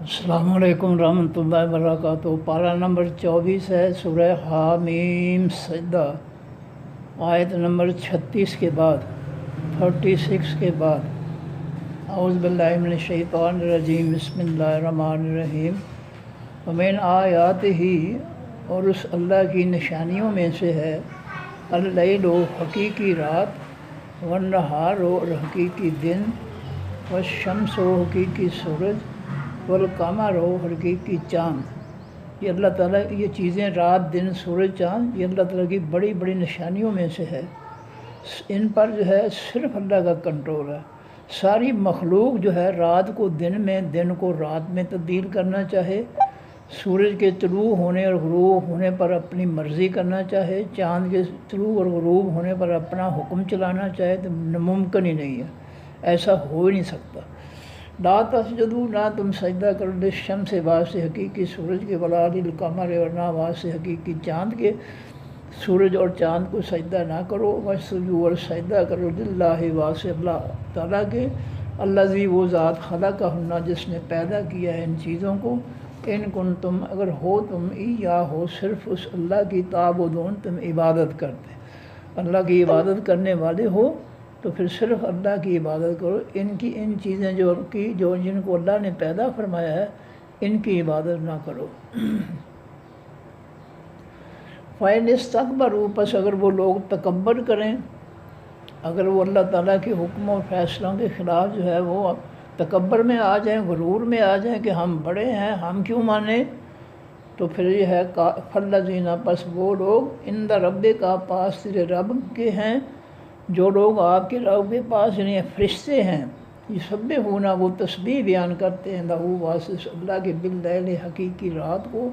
السلام علیکم ورحمۃ اللہ وبرکاتہ۔ پارہ نمبر 24 ہے سورہ حامیم سجدہ، آیت نمبر 36 کے بعد 36 کے بعد۔ اعوذ باللہ من الشیطان الرجیم، بسم اللہ الرحمن الرحیم۔ ومن آیات ہی، اور اس اللہ کی نشانیوں میں سے ہے، اللیل و حقیقی رات، والنہار اور حقیقی دن، والشمس و حقیقی سورج، والقمر و حقیقی چاند۔ یہ اللہ تعالیٰ یہ چیزیں، رات دن سورج چاند، یہ اللہ تعالیٰ کی بڑی بڑی نشانیوں میں سے ہے۔ ان پر جو ہے صرف اللہ کا کنٹرول ہے۔ ساری مخلوق جو ہے رات کو دن میں، دن کو رات میں تبدیل کرنا چاہے، سورج کے طلوع ہونے اور غروب ہونے پر اپنی مرضی کرنا چاہے، چاند کے طلوع اور غروب ہونے پر اپنا حکم چلانا چاہے، تو ممکن ہی نہیں ہے، ایسا ہو ہی نہیں سکتا۔ لا تسجدوا، نہ تم سجدہ کرو، للشمس واسطے حقیقی سورج کے، ولا للقمر، اور نہ واسطے حقیقی چاند کے، سورج اور چاند کو سجدہ نہ کرو، واسجدوا، اور سجدہ کرو، للہ واسطے اللہ تعالیٰ کے، الذی وہ ذات، خلقہن، جس نے پیدا کیا ہے ان چیزوں کو، ان کنتم، اگر ہو تم، یا ہو صرف اس اللہ کی، تعبدون، تم عبادت کرتے، اللہ کی عبادت کرنے والے ہو تو پھر صرف اللہ کی عبادت کرو۔ ان چیزیں جو جن کو اللہ نے پیدا فرمایا ہے، ان کی عبادت نہ کرو۔ فَإِنِ اسْتَكْبَرُوا، پس اگر وہ لوگ تکبر کریں، اگر وہ اللہ تعالیٰ کے حکم اور فیصلوں کے خلاف جو ہے وہ تکبر میں آ جائیں، غرور میں آ جائیں کہ ہم بڑے ہیں، ہم کیوں مانیں، تو پھر یہ ہے فَالَّذِينَ، پس وہ لوگ، عِندَ رَبِّكَ، پاس تیرے رب کے ہیں، جو لوگ آپ کے رب کے پاس یعنی فرشتے ہیں، یسبحون، وہ تسبیح بیان کرتے ہیں، لہو، واسطے اللہ کے، باللیل، حقیقی رات کو،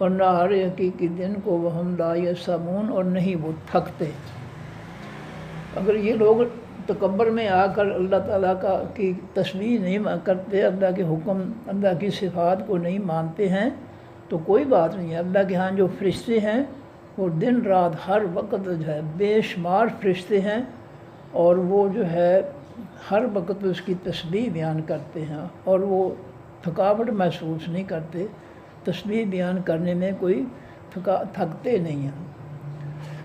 والنہار، حقیقی دن کو، وہم لا یسامون، اور نہیں وہ تھکتے۔ اگر یہ لوگ تکبر میں آ کر اللہ تعالیٰ کی تسبیح نہیں کرتے، اللہ کے حکم، اللہ کی صفات کو نہیں مانتے ہیں، تو کوئی بات نہیں ہے۔ اللہ کے ہاں جو فرشتے ہیں وہ دن رات ہر وقت جو ہے بے شمار فرشتے ہیں، اور وہ جو ہے ہر وقت اس کی تسبیح بیان کرتے ہیں، اور وہ تھکاوٹ محسوس نہیں کرتے، تسبیح بیان کرنے میں کوئی تھکتے نہیں ہیں۔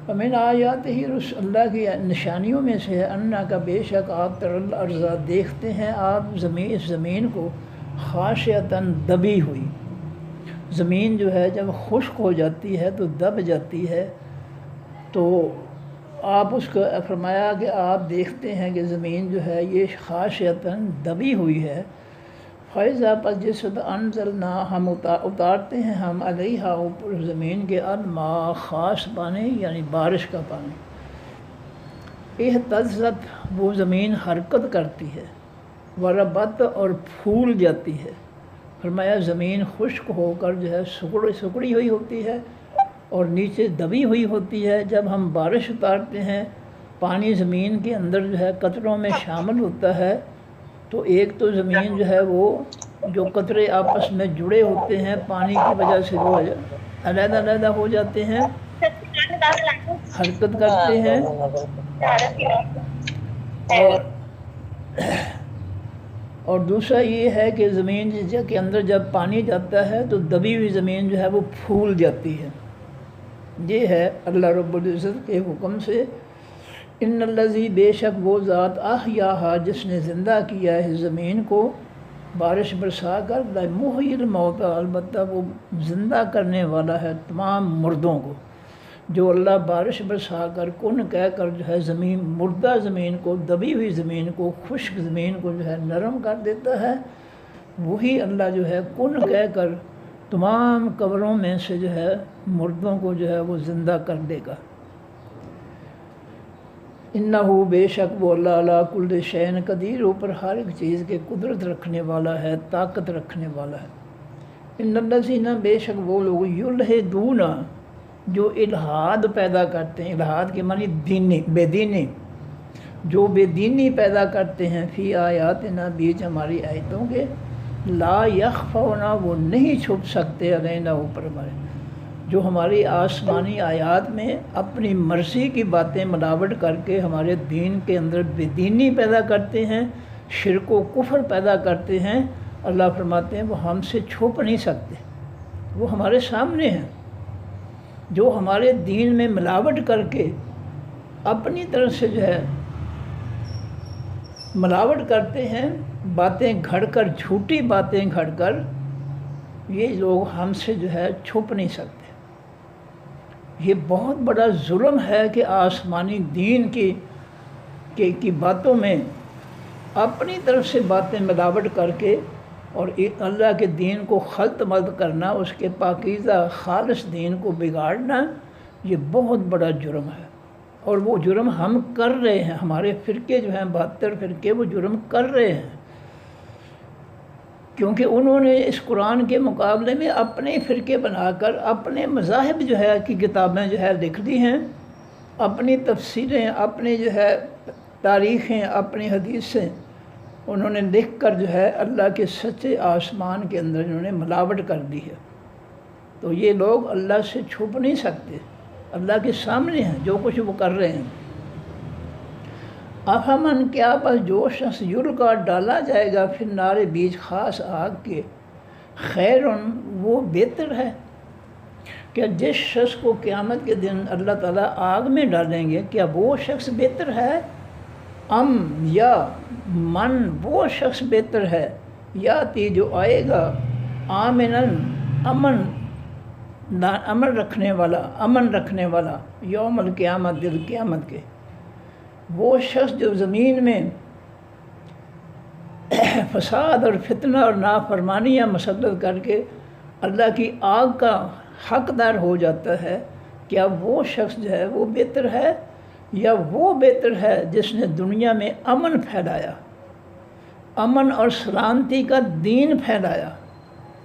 ومن آیات ہی، اس اللہ کی نشانیوں میں سے ہے، انا کا، بے شک آپ، تر الارض، دیکھتے ہیں آپ اس زمین کو، خاشعتاً، دبی ہوئی۔ زمین جو ہے جب خشک ہو جاتی ہے تو دب جاتی ہے، تو آپ اس کو فرمایا کہ آپ دیکھتے ہیں کہ زمین جو ہے یہ خاشعتاً، دبی ہوئی ہے۔ فَإِذَا، پس جس وقت، انزلنا، ہم اتارتے ہیں ہم، علیہا، اوپر زمین کے، الماء، خاص پانی، یعنی بارش کا پانی، اہتزت، وہ زمین حرکت کرتی ہے، وربت، اور پھول جاتی ہے۔ فرمایا زمین خشک ہو کر جو ہے سکڑی ہوئی ہوتی ہے اور نیچے دبی ہوئی ہوتی ہے، جب ہم بارش اتارتے ہیں، پانی زمین کے اندر جو ہے قطروں میں شامل ہوتا ہے، تو ایک تو زمین جو ہے وہ جو قطرے آپس میں جڑے ہوتے ہیں پانی کی وجہ سے وہ علیحدہ علیحدہ ہو جاتے ہیں، حرکت کرتے ہیں، اور دوسرا یہ ہے کہ زمین کے اندر جب پانی جاتا ہے تو دبی ہوئی زمین جو ہے وہ پھول جاتی ہے۔ یہ ہے اللہ رب العزت کے حکم سے، ان الذی، بے شک وہ ذات، احیاہا، جس نے زندہ کیا ہے زمین کو بارش برسا کر، لمحیی الموتى، البتہ وہ زندہ کرنے والا ہے تمام مردوں کو۔ جو اللہ بارش برسا کر، کن کہہ کر جو ہے زمین، مردہ زمین کو، دبی ہوئی زمین کو، خشک زمین کو جو ہے نرم کر دیتا ہے، وہی اللہ جو ہے کن کہہ کر تمام قبروں میں سے جو ہے مردوں کو جو ہے وہ زندہ کر دے گا۔ انہو، بے شک وہ اللہ، علی کل شیء قدیر، اوپر ہر ایک چیز کے قدرت رکھنے والا ہے، طاقت رکھنے والا ہے۔ ان الذین، بے شک وہ لوگ، یلحدون، جو الحاد پیدا کرتے ہیں، الحاد کے معنی دینی، بے دینی، جو بے دینی پیدا کرتے ہیں، فی آیاتنا، بیچ ہماری آیتوں کے، لا یخفون، وہ نہیں چھپ سکتے، علینا، اوپر ہمارے، جو ہماری آسمانی آیات میں اپنی مرضی کی باتیں ملاوٹ کر کے ہمارے دین کے اندر بے دینی پیدا کرتے ہیں، شرک و کفر پیدا کرتے ہیں، اللہ فرماتے ہیں وہ ہم سے چھپ نہیں سکتے، وہ ہمارے سامنے ہیں۔ جو ہمارے دین میں ملاوٹ کر کے اپنی طرف سے جو ہے ملاوٹ کرتے ہیں، باتیں گھڑ کر، جھوٹی باتیں گھڑ کر، یہ لوگ ہم سے جو ہے چھپ نہیں سکتے۔ یہ بہت بڑا ظلم ہے کہ آسمانی دین کی باتوں میں اپنی طرف سے باتیں ملاوٹ کر کے اور اللہ کے دین کو خلط ملط کرنا، اس کے پاکیزہ خالص دین کو بگاڑنا، یہ بہت بڑا جرم ہے۔ اور وہ جرم ہم کر رہے ہیں، ہمارے فرقے جو ہیں 72 فرقے وہ جرم کر رہے ہیں، کیونکہ انہوں نے اس قرآن کے مقابلے میں اپنے فرقے بنا کر اپنے مذاہب جو ہے کی کتابیں جو ہے لکھ دی ہیں، اپنی تفسیریں، اپنی جو ہے تاریخیں، اپنی حدیثیں انہوں نے لکھ کر جو ہے اللہ کے سچے آسمان کے اندر انہوں نے ملاوٹ کر دی ہے۔ تو یہ لوگ اللہ سے چھپ نہیں سکتے، اللہ کے سامنے ہیں جو کچھ وہ کر رہے ہیں۔ افامن، کیا بس جو شخص یلقا ڈالا جائے گا پھر نار بیچ خاص آگ کے، خیرن وہ بہتر ہے، کیا جس شخص کو قیامت کے دن اللہ تعالیٰ آگ میں ڈالیں گے کیا وہ شخص بہتر ہے، یا من وہ شخص بہتر ہے، یاتی جو آئے گا، آمنن امن رکھنے والا، یوم القیامت دل قیامت کے، وہ شخص جو زمین میں فساد اور فتنہ اور نافرمانیاں مسلط کر کے اللہ کی آگ کا حقدار ہو جاتا ہے، کیا وہ شخص جو ہے وہ بہتر ہے، یا وہ بہتر ہے جس نے دنیا میں امن پھیلایا، امن اور سلامتی کا دین پھیلایا۔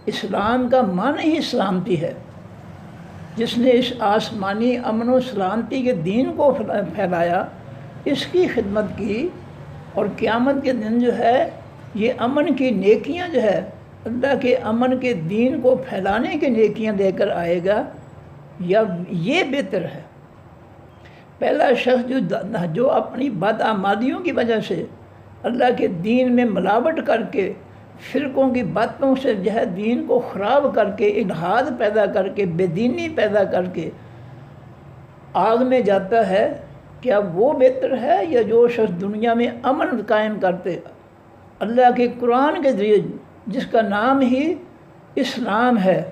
اسلام کا معنی ہی سلامتی ہے، جس نے اس آسمانی امن و سلامتی کے دین کو پھیلایا، اس کی خدمت کی، اور قیامت کے دن جو ہے یہ امن کی نیکیاں جو ہے اللہ کے امن کے دین کو پھیلانے کے نیکیاں لے کر آئے گا، یا یہ بہتر ہے۔ پہلا شخص جو اپنی بدعمالیوں کی وجہ سے اللہ کے دین میں ملاوٹ کر کے، فرقوں کی باتوں سے جو ہے دین کو خراب کر کے، الحاد پیدا کر کے، بے دینی پیدا کر کے آگ میں جاتا ہے، کیا وہ بہتر ہے، یا جو شخص دنیا میں امن قائم کرتے اللہ کے قرآن کے ذریعے، جس کا نام ہی اسلام ہے،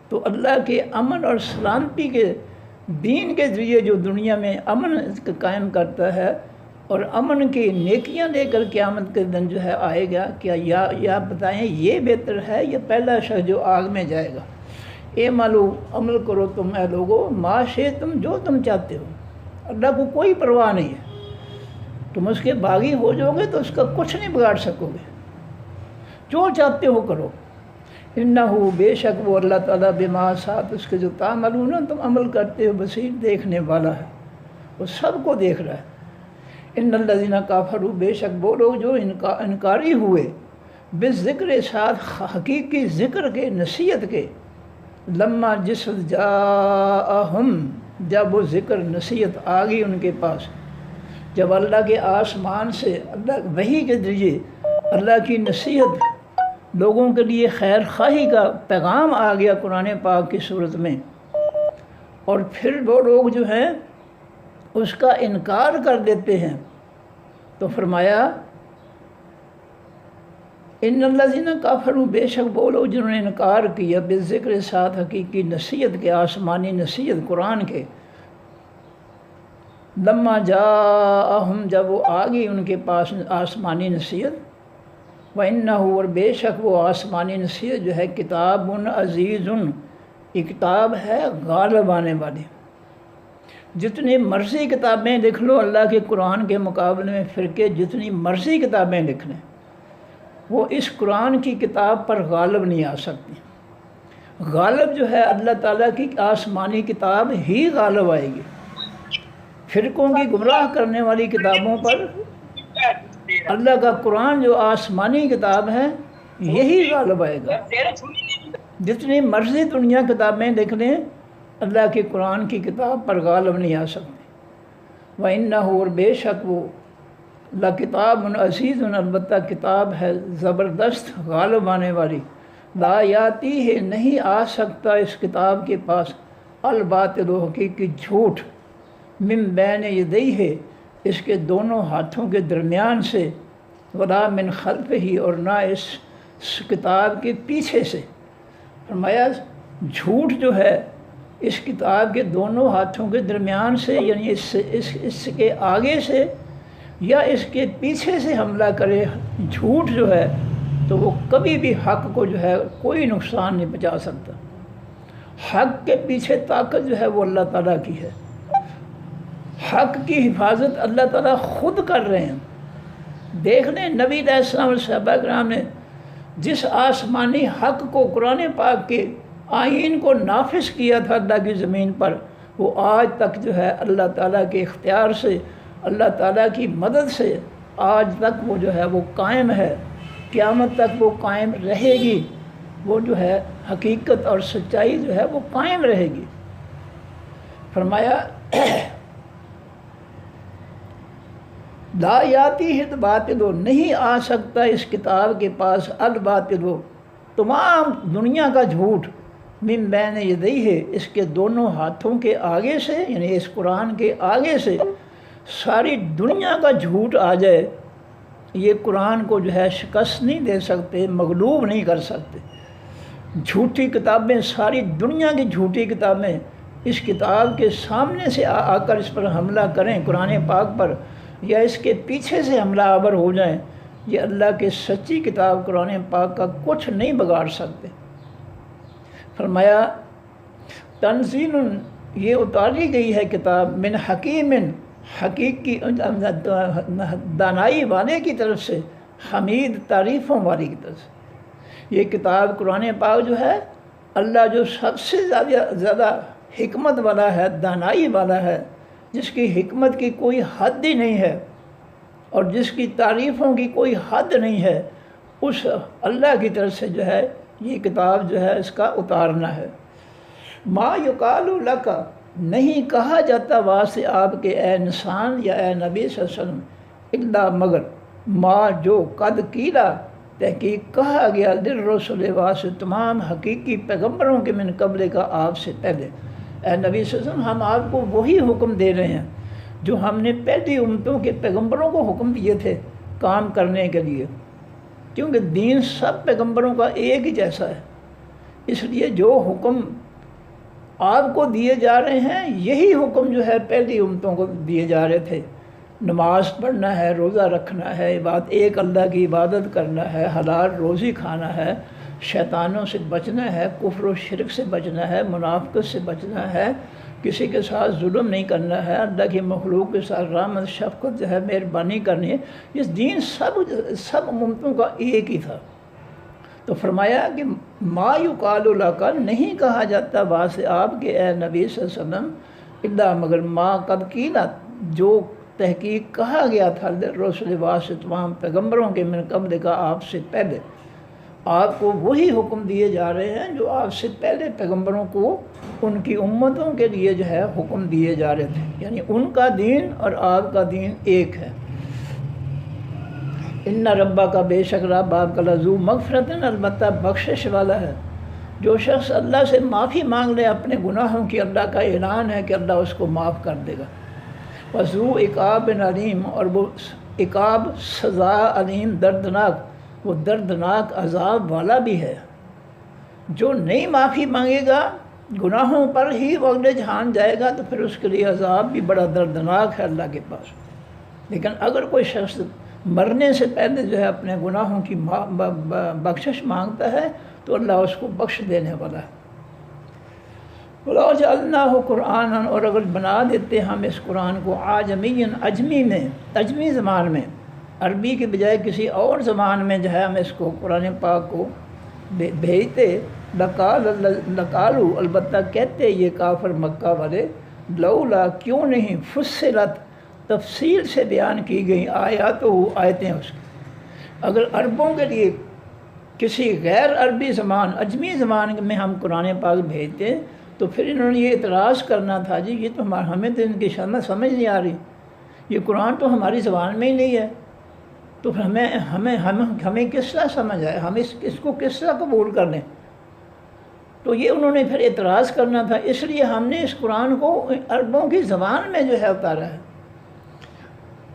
تو اللہ کے امن اور سلامتی کے دین کے ذریعے جو دنیا میں امن قائم کرتا ہے اور امن کی نیکیاں لے کر قیامت کے دن جو ہے آئے گا، کیا یا بتائیں یہ بہتر ہے، یا پہلا شخص جو آگ میں جائے گا۔ اے مالو، عمل کرو تم اے لوگو، معاشے تم جو تم چاہتے ہو، اللہ کو کوئی پرواہ نہیں ہے، تم اس کے باغی ہو جاؤ گے تو اس کا کچھ نہیں بگاڑ سکو گے، جو چاہتے ہو کرو۔ انہو، بے شک وہ اللہ تعالیٰ بما ساتھ اس کے جو تعملون تم عمل کرتے ہو، بصیر دیکھنے والا ہے، وہ سب کو دیکھ رہا ہے۔ ان الذین کافروا، بے شک وہ لوگ جو انکاری ہوئے، بالذکر ساتھ حقیقی ذکر کے، نصیحت کے، لما جس جاءہم، جب وہ ذکر نصیحت آ گئی ان کے پاس، جب اللہ کے آسمان سے اللہ وحی کے ذریعے اللہ کی نصیحت، لوگوں کے لیے خیر خواہی کا پیغام آ گیا قرآن پاک کی صورت میں، اور پھر وہ لوگ جو ہیں اس کا انکار کر دیتے ہیں، تو فرمایا ان الذین کافروا، بے شک وہ لوگ جنہوں نے انکار کیا، بالذکر ساتھ حقیقی نصیحت کے، آسمانی نصیحت قرآن کے، لما جاءہم، جب وہ آ گئی ان کے پاس آسمانی نصیحت، وَإِنَّهُ، اور بے شک وہ آسمانی نصیحت جو ہے، کتاب عزیز، یہ کتاب ہے غالب آنے والی۔ جتنی مرضی کتابیں لکھ لو اللہ کے قرآن کے مقابلے میں فرقے جتنی مرضی کتابیں لکھ لیں، وہ اس قرآن کی کتاب پر غالب نہیں آ سکتی۔ غالب جو ہے اللہ تعالیٰ کی آسمانی کتاب ہی غالب آئے گی، فرقوں کی گمراہ کرنے والی کتابوں پر اللہ کا قرآن جو آسمانی کتاب ہے یہی غالب آئے گا۔ جتنی مرضی دنیا کتابیں لکھ لیں، اللہ کے قرآن کی کتاب پر غالب نہیں آ سکتی۔ وَإِنَّهُ، اور بے شک وہ لکتاب عزیز، البتہ کتاب ہے زبردست غالب آنے والی، لا یاتی ہے نہیں آ سکتا اس کتاب کے پاس، الباطل حقیقی جھوٹ، من بین یدیہ ہے اس کے دونوں ہاتھوں کے درمیان سے، ولا من خلف ہی اور نہ اس کتاب کے پیچھے سے۔ فرمایا جھوٹ جو ہے اس کتاب کے دونوں ہاتھوں کے درمیان سے، یعنی اس کے آگے سے یا اس کے پیچھے سے حملہ کرے جھوٹ جو ہے، تو وہ کبھی بھی حق کو جو ہے کوئی نقصان نہیں پہنچا سکتا۔ حق کے پیچھے طاقت جو ہے وہ اللہ تعالیٰ کی ہے، حق کی حفاظت اللہ تعالیٰ خود کر رہے ہیں۔ دیکھ لیں نبی علیہ السلام اور صحابہ کرام نے جس آسمانی حق کو، قرآن پاک کے آئین کو نافذ کیا تھا اللہ کی زمین پر، وہ آج تک جو ہے اللہ تعالیٰ کے اختیار سے، اللہ تعالیٰ کی مدد سے آج تک وہ جو ہے وہ قائم ہے، قیامت تک وہ قائم رہے گی۔ وہ جو ہے حقیقت اور سچائی جو ہے وہ قائم رہے گی۔ فرمایا لا یاتی ہے باطل، نہیں آ سکتا اس کتاب کے پاس الباطل، تمام دنیا کا جھوٹ، من بین یدیہ ہے اس کے دونوں ہاتھوں کے آگے سے، یعنی اس قرآن کے آگے سے ساری دنیا کا جھوٹ آ جائے، یہ قرآن کو جو ہے شکست نہیں دے سکتے، مغلوب نہیں کر سکتے۔ جھوٹی کتابیں، ساری دنیا کی جھوٹی کتابیں اس کتاب کے سامنے سے آ کر اس پر حملہ کریں، قرآن پاک پر، یا اس کے پیچھے سے حملہ آور ہو جائیں، یہ اللہ کے سچی کتاب قرآن پاک کا کچھ نہیں بگاڑ سکتے۔ فرمایا تنزیل، یہ اتاری گئی ہے کتاب، من حکیم، حقیقی دانائی والے کی طرف سے، حمید تعریفوں والی کی طرف سے۔ یہ کتاب قرآن پاک جو ہے اللہ جو سب سے زیادہ حکمت والا ہے، دانائی والا ہے، جس کی حکمت کی کوئی حد ہی نہیں ہے اور جس کی تعریفوں کی کوئی حد نہیں ہے، اس اللہ کی طرف سے جو ہے یہ کتاب جو ہے اس کا اتارنا ہے۔ ما یقال لک، نہیں کہا جاتا واسطے آپ کے اے انسان یا اے نبی صلی اللہ علیہ وسلم، الا مگر ما جو قد قیلا تحقیق کہا گیا، للرسل واسطے تمام حقیقی پیغمبروں کے من قبل کا آپ سے پہلے۔ اے نبی صلی اللہ علیہ وسلم، ہم آپ کو وہی حکم دے رہے ہیں جو ہم نے پہلی امتوں کے پیغمبروں کو حکم دیے تھے کام کرنے کے لیے، کیونکہ دین سب پیغمبروں کا ایک ہی جیسا ہے، اس لیے جو حکم آپ کو دیے جا رہے ہیں یہی حکم جو ہے پہلی امتوں کو دیے جا رہے تھے۔ نماز پڑھنا ہے، روزہ رکھنا ہے، ایک اللہ کی عبادت کرنا ہے، حلال روزی کھانا ہے، شیطانوں سے بچنا ہے، کفر و شرک سے بچنا ہے، منافقت سے بچنا ہے، کسی کے ساتھ ظلم نہیں کرنا ہے، اللہ کی مخلوق کے ساتھ رحمت شفقت جو ہے مہربانی کرنی ہے۔ یہ دین سب امتوں کا ایک ہی تھا۔ تو فرمایا کہ ما یقال لک، نہیں کہا جاتا واسطے آپ کے اے نبی صلی اللہ علیہ وسلم، الا مگر ما قد قیل، جو تحقیق کہا گیا تھا رسول واسطے تمام پیغمبروں کے من قبل کا آپ سے پہلے۔ آپ کو وہی حکم دیے جا رہے ہیں جو آپ سے پہلے پیغمبروں کو ان کی امتوں کے لیے جو ہے حکم دیے جا رہے تھے، یعنی ان کا دین اور آپ کا دین ایک ہے۔ ان ربا کا بے شک رب آپ کا لذو مغفرت، البتہ بخشش والا ہے۔ جو شخص اللہ سے معافی مانگ لے اپنے گناہوں کی، اللہ کا اعلان ہے کہ اللہ اس کو معاف کر دے گا۔ وذو عقاب علیم، اور وہ عقاب سزا علیم دردناک، وہ دردناک عذاب والا بھی ہے۔ جو نہیں معافی مانگے گا، گناہوں پر ہی وہ اگلے جہان جائے گا، تو پھر اس کے لیے عذاب بھی بڑا دردناک ہے اللہ کے پاس۔ لیکن اگر کوئی شخص مرنے سے پہلے جو ہے اپنے گناہوں کی بخشش مانگتا ہے تو اللہ اس کو بخش دینے والا ہے۔ وَلَوْ جَعَلْنَاهُ قُرْآنًا، اور اگر بنا دیتے ہم اس قرآن کو عَجَمِيًّا، عجمی زبان میں، عربی کے بجائے کسی اور زبان میں جو ہے ہم اس کو قرآن پاک کو بھیجتے، لَقَالُوا، البتہ کہتے یہ کافر مکہ والے، لولا کیوں نہیں، فصلت تفصیل سے بیان کی گئی، آیتیں اس کی۔ اگر عربوں کے لیے کسی غیر عربی زبان، عجمی زبان میں ہم قرآن پاک بھیجتے تو پھر انہوں نے یہ اعتراض کرنا تھا، جی یہ تو ہمیں تو ان کی سمجھ نہیں آ رہی، یہ قرآن تو ہماری زبان میں ہی نہیں ہے، تو پھر ہمیں کس طرح سمجھ آئے، ہم اس کو کس طرح قبول کر لیں؟ تو یہ انہوں نے پھر اعتراض کرنا تھا، اس لیے ہم نے اس قرآن کو عربوں کی زبان میں جو ہے اتارا ہے۔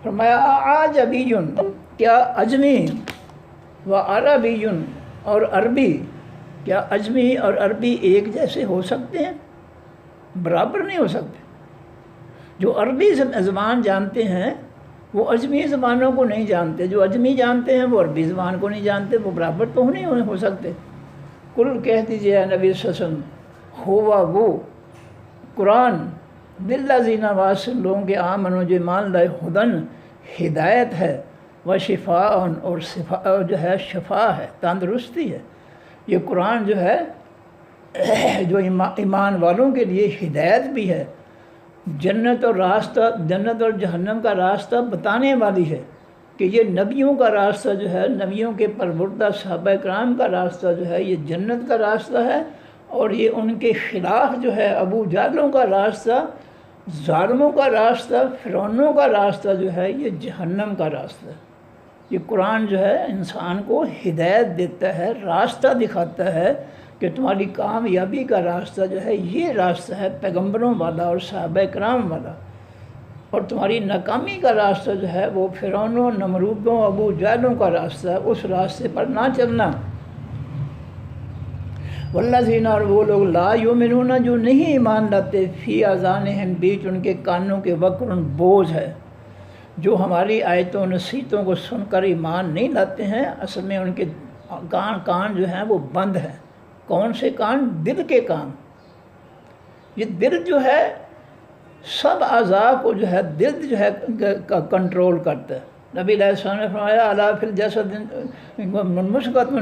فرمایا اعجمی، کیا عجمی، و عربی اور عربی، کیا عجمی اور عربی ایک جیسے ہو سکتے ہیں؟ برابر نہیں ہو سکتے۔ جو عربی زبان جانتے ہیں وہ عجمی زبانوں کو نہیں جانتے، جو عجمی جانتے ہیں وہ عربی زبان کو نہیں جانتے، وہ برابر تو نہیں ہو سکتے۔ کل کہہ دیجیے اے نبی صلی اللہ علیہ وسلم، ہوا وہ قرآن للذین واسع لوگوں کے آمنوا جو ایمان لائے، ہدن ہدایت ہے، و شفاء اور جو ہے شفا ہے، تندرستی ہے۔ یہ قرآن جو ہے جو ایمان والوں کے لیے ہدایت بھی ہے، جنت اور جہنم کا راستہ بتانے والی ہے، کہ یہ نبیوں کا راستہ جو ہے، نبیوں کے پربردہ صحابہ کرام کا راستہ جو ہے یہ جنت کا راستہ ہے، اور یہ ان کے خلاف جو ہے ابو جہلوں کا راستہ، ظالموں کا راستہ، فرعونوں کا راستہ جو ہے یہ جہنم کا راستہ ہے۔ یہ قرآن جو ہے انسان کو ہدایت دیتا ہے، راستہ دکھاتا ہے کہ تمہاری کامیابی کا راستہ جو ہے یہ راستہ ہے پیغمبروں والا اور صحابہ کرام والا، اور تمہاری ناکامی کا راستہ جو ہے وہ فرعونوں، نمرودوں، ابو جہلوں کا راستہ ہے، اس راستے پر نہ چلنا۔ والذین، اور وہ لوگ لا یؤمنون جو نہیں ایمان لاتے، فی اذانہم بیچ ان کے کانوں کے وقر بوجھ ہے، جو ہماری آیتوں نصیحتوں کو سن کر ایمان نہیں لاتے ہیں، اصل میں ان کے کان جو ہیں وہ بند ہیں۔ کون سے کان؟ دل کے کان۔ یہ دل جو ہے سب اعضاء کو جو ہے دل جو ہے کنٹرول کرتا ہے۔ نبی علیہ السلام نے فرمایا الا فی الجسد مضغۃ،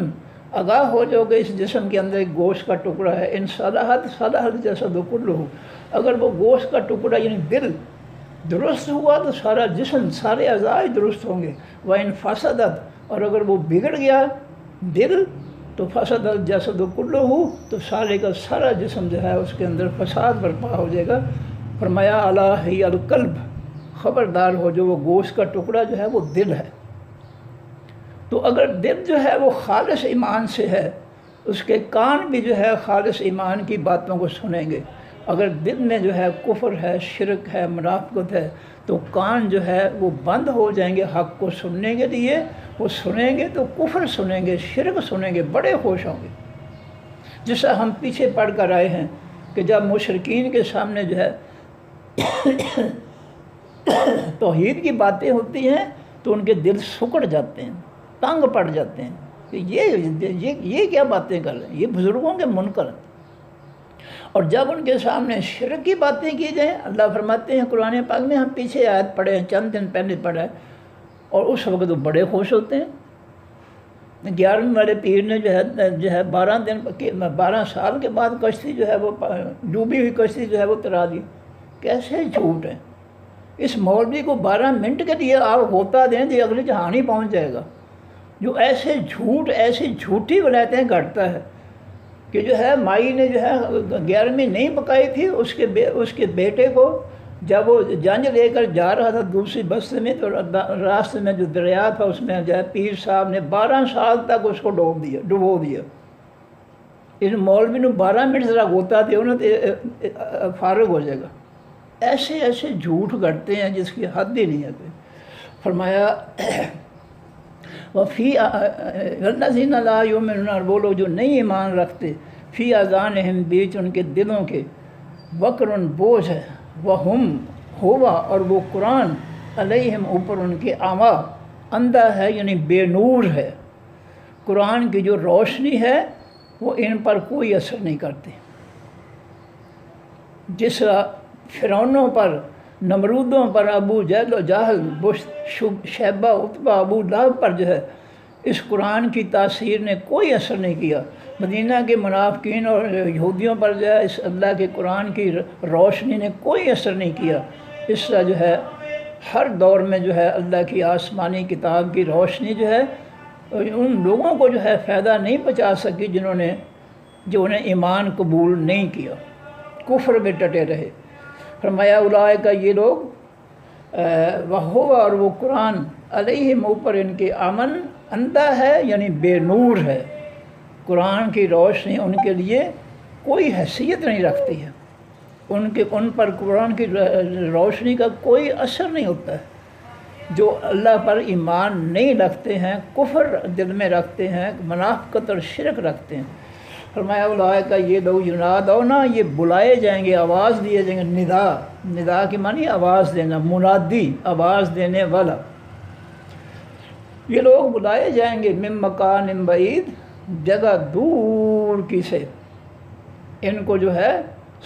آگاہ ہو جاؤ کہ اس جسم کے اندر ایک گوشت کا ٹکڑا ہے، ان صلحت صلح الجسد کلہ، اگر وہ گوشت کا ٹکڑا یعنی دل درست ہوا تو سارا جسم، سارے اعضاء درست ہوں گے، وَإِن فَسَدَتْ، اور اگر وہ بگڑ گیا دل تو فسد الجسد کلہ، تو سارے کا سارا جسم جو ہے اس کے اندر فساد برپا ہو جائے گا۔ فرمایا الا ہی القلب، خبردار ہو جو وہ گوشت کا ٹکڑا جو ہے وہ دل ہے۔ تو اگر دل جو ہے وہ خالص ایمان سے ہے، اس کے کان بھی جو ہے خالص ایمان کی باتوں کو سنیں گے۔ اگر دل میں جو ہے کفر ہے، شرک ہے، منافقت ہے، تو کان جو ہے وہ بند ہو جائیں گے حق کو سننے کے لیے۔ وہ سنیں گے تو کفر سنیں گے، شرک سنیں گے، بڑے خوش ہوں گے۔ جس سے ہم پیچھے پڑھ کر آئے ہیں کہ جب مشرکین کے سامنے جو ہے توحید کی باتیں ہوتی ہیں تو ان کے دل سکڑ جاتے ہیں، تنگ پڑ جاتے ہیں کہ یہ کیا باتیں کر رہے ہیں، یہ بزرگوں کے منکر ہیں۔ اور جب ان کے سامنے شرک کی باتیں کی جائیں، اللہ فرماتے ہیں قرآن پاک میں، ہم پیچھے آیت پڑھے ہیں، چند دن پہلے پڑھا ہے، اور اس وقت وہ بڑے خوش ہوتے ہیں۔ 11ویں والے پیر نے جو ہے 12 سال کے بعد کشتی جو ہے وہ ڈوبی ہوئی کشتی جو ہے وہ ترا دی۔ کیسے جھوٹ ہے! اس مولوی کو 12 منٹ کے لیے آپ ہوتا دیں تو اگلی جہان ہی پہنچ جائے گا، جو ایسے جھوٹ، ایسی جھوٹی ولایتیں گھڑتا ہے کہ جو ہے مائی نے جو ہے 11ویں نہیں پکائی تھی، اس کے بیٹے کو جب وہ جنج لے کر جا رہا تھا دوسری بستی میں، تو راستے میں جو دریا تھا اس میں جو ہے پیر صاحب نے 12 سال تک اس کو ڈبو دیا۔ اس مولوی نے 12 منٹ ذرا غوطہ دے انہیں تو فارغ ہو جائے گا۔ ایسے جھوٹ گھڑتے ہیں جس کی حد ہی نہیں ہے۔ فرمایا وفی الذین لا یؤمنون، اور وہ لوگ جو نہیں ایمان رکھتے، فی اذانہم بیچ ان کے دلوں کے وقر بوجھ ہے، وہم ہوا اور وہ قرآن علیہم اوپر ان کے اعمیٰ اندھا ہے، یعنی بے نور ہے۔ قرآن کی جو روشنی ہے وہ ان پر کوئی اثر نہیں کرتی۔ جس طرح فرعونوں پر، نمرودوں پر، ابو جہل، شیبہ، عتبہ، ابو لہب پر جو ہے اس قرآن کی تاثیر نے کوئی اثر نہیں کیا۔ مدینہ کے منافقین اور یہودیوں پر جو ہے اس اللہ کے قرآن کی روشنی نے کوئی اثر نہیں کیا۔ اس طرح جو ہے ہر دور میں جو ہے اللہ کی آسمانی کتاب کی روشنی جو ہے ان لوگوں کو جو ہے فائدہ نہیں پہنچا سکی جو انہیں ایمان قبول نہیں کیا، کفر میں ڈٹے رہے۔ فرمایا اولئک، یہ لوگ وہ اور وہ قرآن علیہم اوپر ان کے امن اندھا ہے، یعنی بے نور ہے۔ قرآن کی روشنی ان کے لیے کوئی حیثیت نہیں رکھتی ہے، ان پر قرآن کی روشنی کا کوئی اثر نہیں ہوتا ہے۔ جو اللہ پر ایمان نہیں رکھتے ہیں، کفر دل میں رکھتے ہیں، منافقت اور شرک رکھتے ہیں، فرمایا اولئک یہ لوگ ینادون، یہ بلائے جائیں گے، آواز دیے جائیں گے۔ ندا کی معنی آواز دینا، منادی آواز دینے والا۔ یہ لوگ بلائے جائیں گے من مکان بعید، جگہ دور کی سے۔ ان کو جو ہے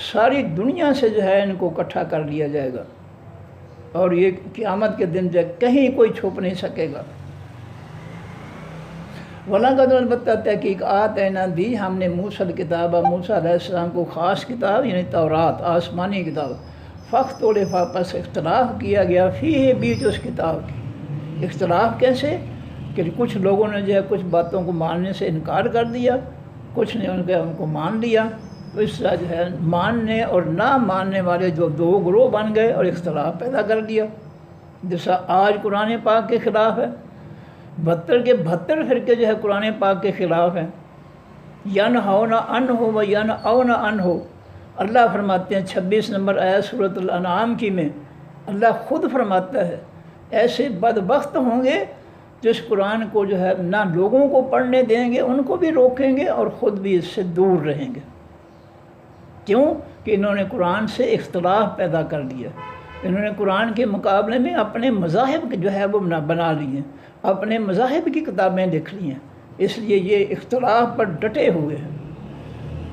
ساری دنیا سے جو ہے ان کو اکٹھا کر لیا جائے گا، اور یہ قیامت کے دن جو ہے کہیں کوئی چھپ نہیں سکے گا۔ وَلَقَدْ البتہ تحقیق آتَینَا دی ہم نے موسیٰ کتاب، موسیٰ علیہ السلام کو خاص کتاب یعنی تورات، آسمانی کتاب۔ فاختلف پس اختلاف کیا گیا فیہ بیچ اس کتاب کی۔ اختلاف کیسے کہ کچھ لوگوں نے جو ہے کچھ باتوں کو ماننے سے انکار کر دیا، کچھ نے ان کو مان لیا، تو اس طرح جو ہے ماننے اور نہ ماننے والے جو دو گروہ بن گئے اور اختلاف پیدا کر دیا، جیسا آج قرآن پاک کے خلاف ہے۔ 72 کے 72 فرقے جو ہے قرآن پاک کے خلاف ہیں۔ ینہون عنہ و ینأون عنہ، اللہ فرماتے ہیں 26 نمبر آیت سورۃ الانعام کی میں اللہ خود فرماتا ہے ایسے بدبخت ہوں گے جس قرآن کو جو ہے نہ لوگوں کو پڑھنے دیں گے، ان کو بھی روکیں گے اور خود بھی اس سے دور رہیں گے۔ کیوں کہ انہوں نے قرآن سے اختلاف پیدا کر دیا، انہوں نے قرآن کے مقابلے میں اپنے مذاہب جو ہے وہ بنا لیے، اپنے مذاہب کی کتابیں لکھ لی ہیں، اس لیے یہ اختلاف پر ڈٹے ہوئے ہیں۔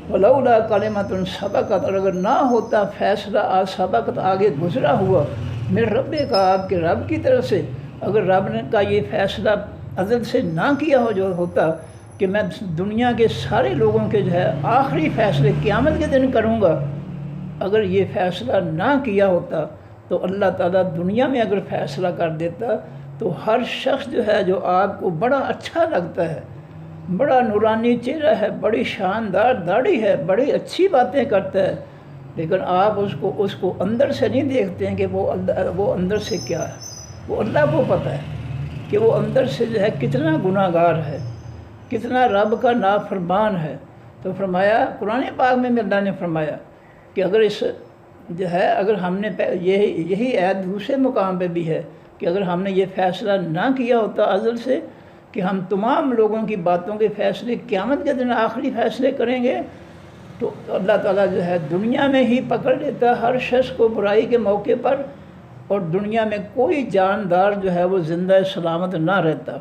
ولولا کلمۃ سبقت، اور اگر نہ ہوتا فیصلہ سبقت آگے گزرا ہوا، میرے رب کا، آپ کے رب کی طرف سے، اگر رب نے کا یہ فیصلہ ازل سے نہ کیا ہو جو ہوتا کہ میں دنیا کے سارے لوگوں کے جو ہے آخری فیصلے قیامت کے دن کروں گا، اگر یہ فیصلہ نہ کیا ہوتا تو اللہ تعالیٰ دنیا میں اگر فیصلہ کر دیتا تو ہر شخص جو ہے جو آپ کو بڑا اچھا لگتا ہے، بڑا نورانی چہرہ ہے، بڑی شاندار داڑھی ہے، بڑی اچھی باتیں کرتا ہے، لیکن آپ اس کو اندر سے نہیں دیکھتے ہیں کہ وہ اندر سے کیا ہے۔ وہ اللہ کو پتہ ہے کہ وہ اندر سے جو ہے کتنا گناہ گار ہے، کتنا رب کا نافرمان ہے۔ تو فرمایا قرآن پاک میں اللہ نے فرمایا کہ اگر اس جو ہے اگر ہم نے یہی عید دوسرے مقام پہ بھی ہے کہ اگر ہم نے یہ فیصلہ نہ کیا ہوتا ازل سے کہ ہم تمام لوگوں کی باتوں کے فیصلے قیامت کے دن آخری فیصلے کریں گے، تو اللہ تعالیٰ جو ہے دنیا میں ہی پکڑ لیتا ہر شخص کو برائی کے موقع پر، اور دنیا میں کوئی جاندار جو ہے وہ زندہ سلامت نہ رہتا۔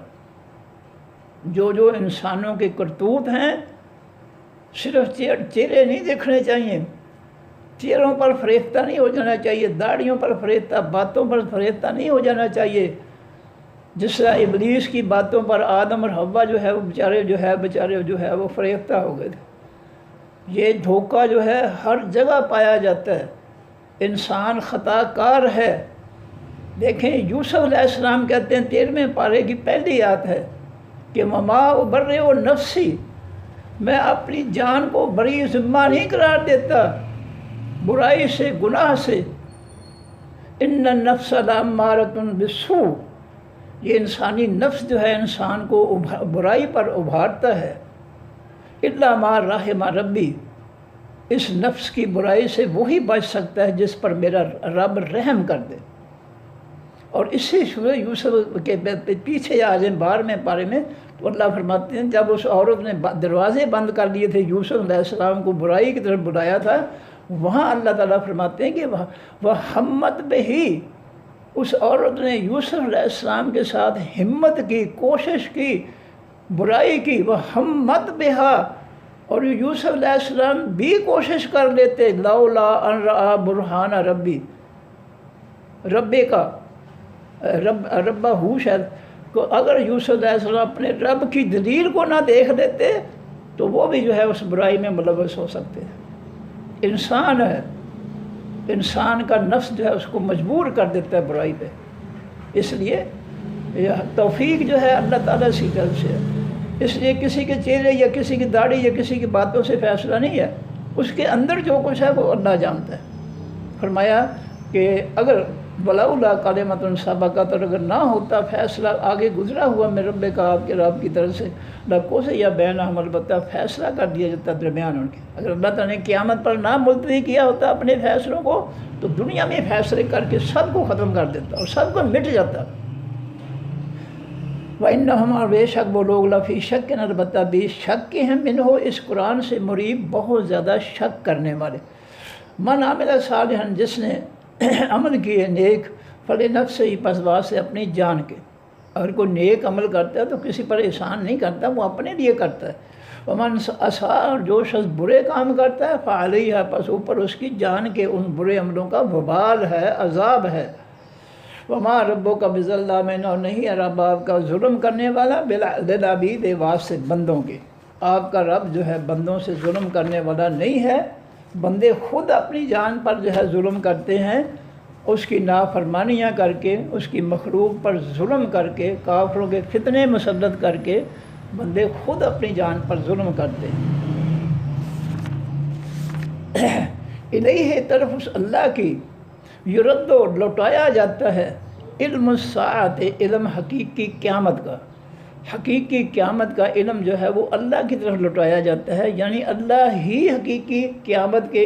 جو انسانوں کے کرتوت ہیں، صرف چہرے نہیں دیکھنے چاہیے، چہروں پر فریفتہ نہیں ہو جانا چاہیے، داڑھیوں پر فریفتہ، باتوں پر فریفتہ نہیں ہو جانا چاہیے۔ جس طرح ابلیس کی باتوں پر آدم اور حوا جو ہے وہ بیچارے جو ہے وہ فریفتہ ہو گئے تھے۔ یہ دھوکہ جو ہے ہر جگہ پایا جاتا ہے، انسان خطا کار ہے۔ دیکھیں یوسف علیہ السلام کہتے ہیں 13ویں پارے کی پہلی آیت ہے کہ وما ابرئ نفسی، میں اپنی جان کو بری ذمہ نہیں قرار دیتا برائی سے، گناہ سے۔ ان النفس لامارۃ بالسوء، یہ انسانی نفس جو ہے انسان کو برائی پر ابھارتا ہے۔ الا ما رحم ربی، اس نفس کی برائی سے وہی بچ سکتا ہے جس پر میرا رب رحم کر دے۔ اور اسی سورہ یوسف کے پیچھے آ جائیں 12ویں پارے میں تو اللہ فرماتے ہیں جب اس عورت نے دروازے بند کر لیے تھے، یوسف علیہ السلام کو برائی کی طرف بلایا تھا، وہاں اللہ تعالیٰ فرماتے ہیں کہ وہ ہمت بہی، اس عورت نے یوسف علیہ السلام کے ساتھ ہمت کی، کوشش کی، برائی کی، وہ ہمت بہا، اور یوسف علیہ السلام بھی کوشش کر لیتے لولا ان رأى برہان ربی، ربے کا ربہ ہو شاید، کہ اگر یوسف علیہ السلام اپنے رب کی دلیل کو نہ دیکھ لیتے تو وہ بھی جو ہے اس برائی میں ملوث ہو سکتے ہیں۔ انسان ہے، انسان کا نفس جو ہے اس کو مجبور کر دیتا ہے برائی پہ، اس لیے یہ توفیق جو ہے اللہ تعالیٰ کی طرف سے ہے۔ اس لیے کسی کے چہرے یا کسی کی داڑھی یا کسی کی باتوں سے فیصلہ نہیں ہے، اس کے اندر جو کچھ ہے وہ اللہ جانتا ہے۔ فرمایا کہ اگر وَلَوْلَا کَلِمَةٌ سَبَقَتْ، اور اگر نہ ہوتا فیصلہ آگے گزرا ہوا میرے رب کا، آپ کے رب کی طرف سے، لَقُضِیَ بَیْنَہُمْ، البتہ فیصلہ کر دیا جاتا درمیان ان کے۔ اگر اللہ تعالیٰ نے قیامت پر نہ ملتوی کیا ہوتا اپنے فیصلوں کو، تو دنیا میں فیصلے کر کے سب کو ختم کر دیتا اور سب کو مٹ جاتا۔ وَإِنَّهُمْ، اور بے شک وہ لوگ، لفی شک، البتہ بھی شک کے ہیں، منہ، اس قرآن سے، مریب، بہت زیادہ شک کرنے والے۔ من عمل صالحا، جس نے عمل کیے نیک، فلنفسہ، پس واسطے اپنی جان کے۔ اگر کوئی نیک عمل کرتا ہے تو کسی پر احسان نہیں کرتا، وہ اپنے لیے کرتا ہے۔ ومن اساء، اور جو شخص برے کام کرتا ہے، فعلیہا، پس اوپر اس کی جان کے ان برے عملوں کا وبال ہے، عذاب ہے۔ وما ربک بظلام، اور نہیں ہے رب آپ کا ظلم کرنے والا، للعبید، واسطے بندوں کے۔ آپ کا رب جو ہے بندوں سے ظلم کرنے والا نہیں ہے۔ بندے خود اپنی جان پر جو ہے ظلم کرتے ہیں، اس کی نافرمانیاں کر کے، اس کی مخلوق پر ظلم کر کے، کافروں کے فتنے مسلط کر کے بندے خود اپنی جان پر ظلم کرتے ہیں۔ الیہ، طرف اس اللہ کی، یرد، لوٹایا جاتا ہے، علم الساعت، علم حقیقی قیامت کا۔ حقیقی قیامت کا علم جو ہے وہ اللہ کی طرف لوٹایا جاتا ہے، یعنی اللہ ہی حقیقی قیامت کے